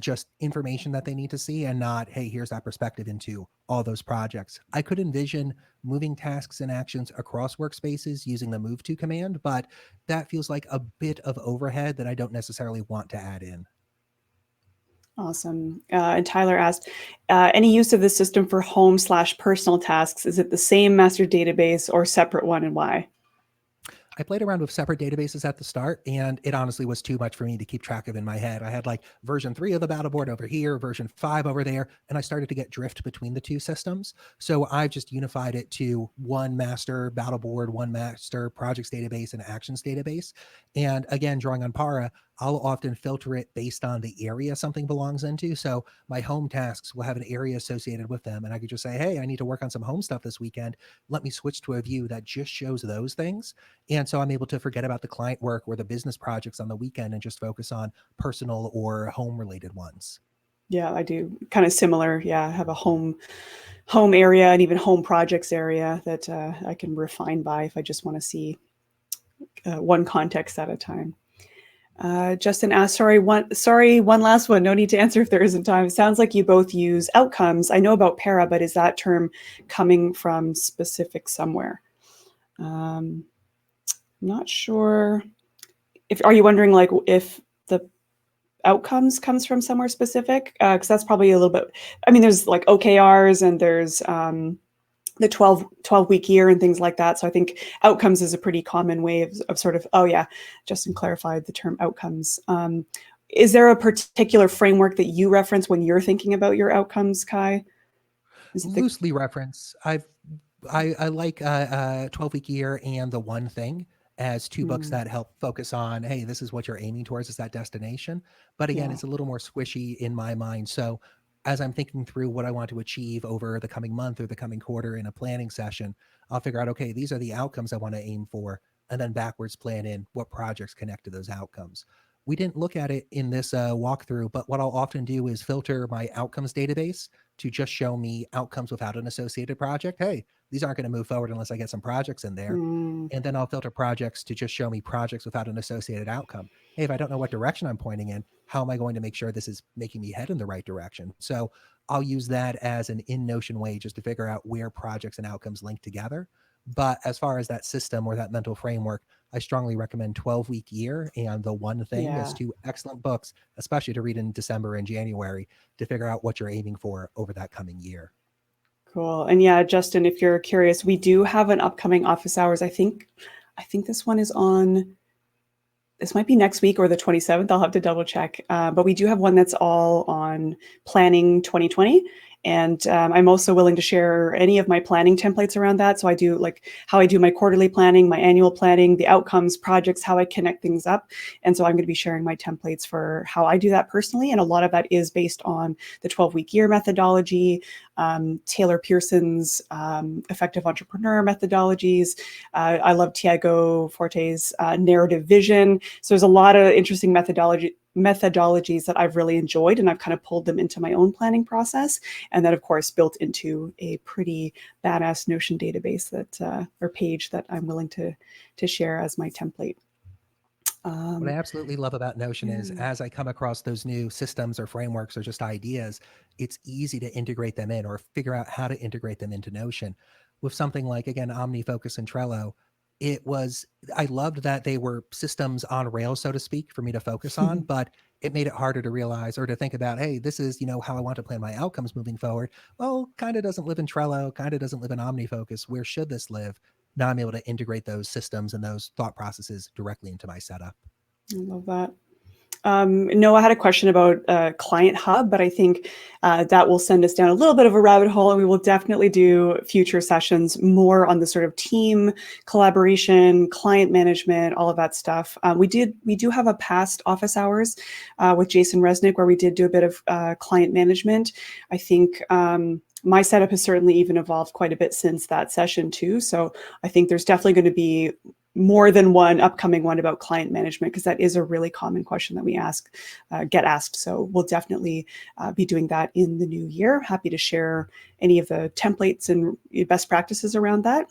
just information that they need to see, and not, hey, here's that perspective into all those projects. I could envision moving tasks and actions across workspaces using the move to command, but that feels like a bit of overhead that I don't necessarily want to add in. Awesome. And Tyler asked, any use of this system for home/personal tasks? Is it the same master database or separate one, and why? I played around with separate databases at the start, and it honestly was too much for me to keep track of in my head. I had like version 3 of the Battleboard over here, version 5 over there, and I started to get drift between the two systems. So I've just unified it to one master Battleboard, one master projects database, and actions database. And again, drawing on Para, I'll often filter it based on the area something belongs into. So my home tasks will have an area associated with them, and I could just say, hey, I need to work on some home stuff this weekend. Let me switch to a view that just shows those things. And so I'm able to forget about the client work or the business projects on the weekend and just focus on personal or home related ones. Yeah, I do. Kind of similar. Yeah, I have a home area and even home projects area that I can refine by if I just want to see one context at a time. Justin asked, one last one. No need to answer if there isn't time. It sounds like you both use outcomes. I know about Para, but is that term coming from specific somewhere? Not sure. Are you wondering like if the outcomes comes from somewhere specific? Because that's probably a little bit, I mean, there's like OKRs, and there's the 12-week year and things like that. So I think outcomes is a pretty common way of sort of, oh yeah, Justin clarified the term outcomes. Is there a particular framework that you reference when you're thinking about your outcomes, Kai? Loosely reference. I like 12-week year and the one thing as two books that help focus on, hey, this is what you're aiming towards, is that destination. But again, Yeah. it's a little more squishy in my mind. So as I'm thinking through what I want to achieve over the coming month or the coming quarter in a planning session, I'll figure out, okay, these are the outcomes I want to aim for, and then backwards plan in what projects connect to those outcomes. We didn't look at it in this walkthrough, but what I'll often do is filter my outcomes database to just show me outcomes without an associated project. Hey, these aren't going to move forward unless I get some projects in there. And then I'll filter projects to just show me projects without an associated outcome. Hey, if I don't know what direction I'm pointing in, how am I going to make sure this is making me head in the right direction? So I'll use that as an in-Notion way just to figure out where projects and outcomes link together. But as far as that system or that mental framework, I strongly recommend 12-Week Year and The One Thing as two excellent books, especially to read in December and January to figure out what you're aiming for over that coming year. Cool. And yeah, Justin, if you're curious, we do have an upcoming office hours. I think this one is on, this might be next week or the 27th. I'll have to double check. But we do have one that's all on planning 2020. And I'm also willing to share any of my planning templates around that. So I do like how I do my quarterly planning, my annual planning, the outcomes, projects, how I connect things up. And so I'm going to be sharing my templates for how I do that personally. And a lot of that is based on the 12-week year methodology, Taylor Pearson's effective entrepreneur methodologies. I love Tiago Forte's narrative vision. So there's a lot of interesting methodologies that I've really enjoyed, and I've kind of pulled them into my own planning process, and that of course built into a pretty badass Notion database that or page that I'm willing to share as my template. What I absolutely love about Notion is as I come across those new systems or frameworks or just ideas, it's easy to integrate them in or figure out how to integrate them into Notion. With something like, again, OmniFocus and Trello, I loved that they were systems on rails, so to speak, for me to focus on, but it made it harder to realize or to think about, hey, this is, how I want to plan my outcomes moving forward. Well, kind of doesn't live in Trello, kind of doesn't live in OmniFocus. Where should this live? Now I'm able to integrate those systems and those thought processes directly into my setup. I love that. Noah had a question about Client Hub, but I think that will send us down a little bit of a rabbit hole, and we will definitely do future sessions more on the sort of team collaboration, client management, all of that stuff. We do have a past office hours with Jason Resnick where we did do a bit of client management. I think my setup has certainly even evolved quite a bit since that session too. So I think there's definitely going to be more than one upcoming one about client management, because that is a really common question that we get asked. So we'll definitely be doing that in the new year. Happy to share any of the templates and best practices around that.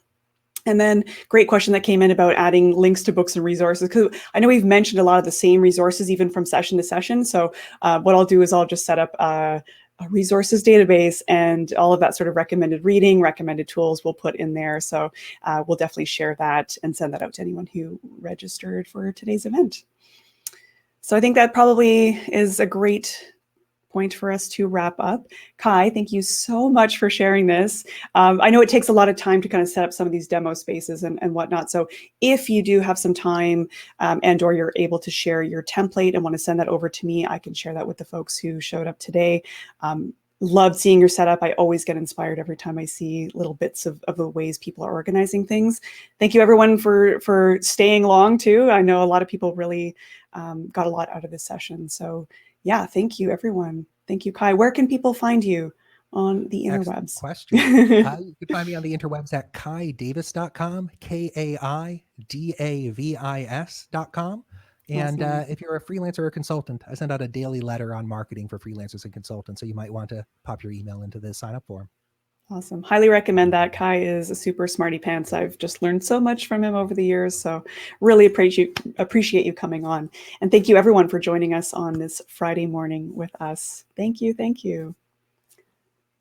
And then great question that came in about adding links to books and resources, because I know we've mentioned a lot of the same resources even from session to session. So what I'll do is I'll just set up a resources database, and all of that sort of recommended reading, recommended tools we'll put in there. So we'll definitely share that and send that out to anyone who registered for today's event. So I think that probably is a great point for us to wrap up. Kai, thank you so much for sharing this. I know it takes a lot of time to kind of set up some of these demo spaces and whatnot. So if you do have some time and or you're able to share your template and want to send that over to me, I can share that with the folks who showed up today. Love seeing your setup. I always get inspired every time I see little bits of the ways people are organizing things. Thank you everyone for staying long too. I know a lot of people really got a lot out of this session. So yeah, thank you, everyone. Thank you, Kai. Where can people find you on the interwebs? Excellent question. You can find me on the interwebs at kaidavis.com, KAIDAVIS.com. And if you're a freelancer or consultant, I send out a daily letter on marketing for freelancers and consultants. So you might want to pop your email into the sign up form. Awesome. Highly recommend that. Kai is a super smarty pants. I've just learned so much from him over the years. So really appreciate you coming on. And thank you everyone for joining us on this Friday morning with us. Thank you. Thank you.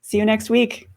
See you next week.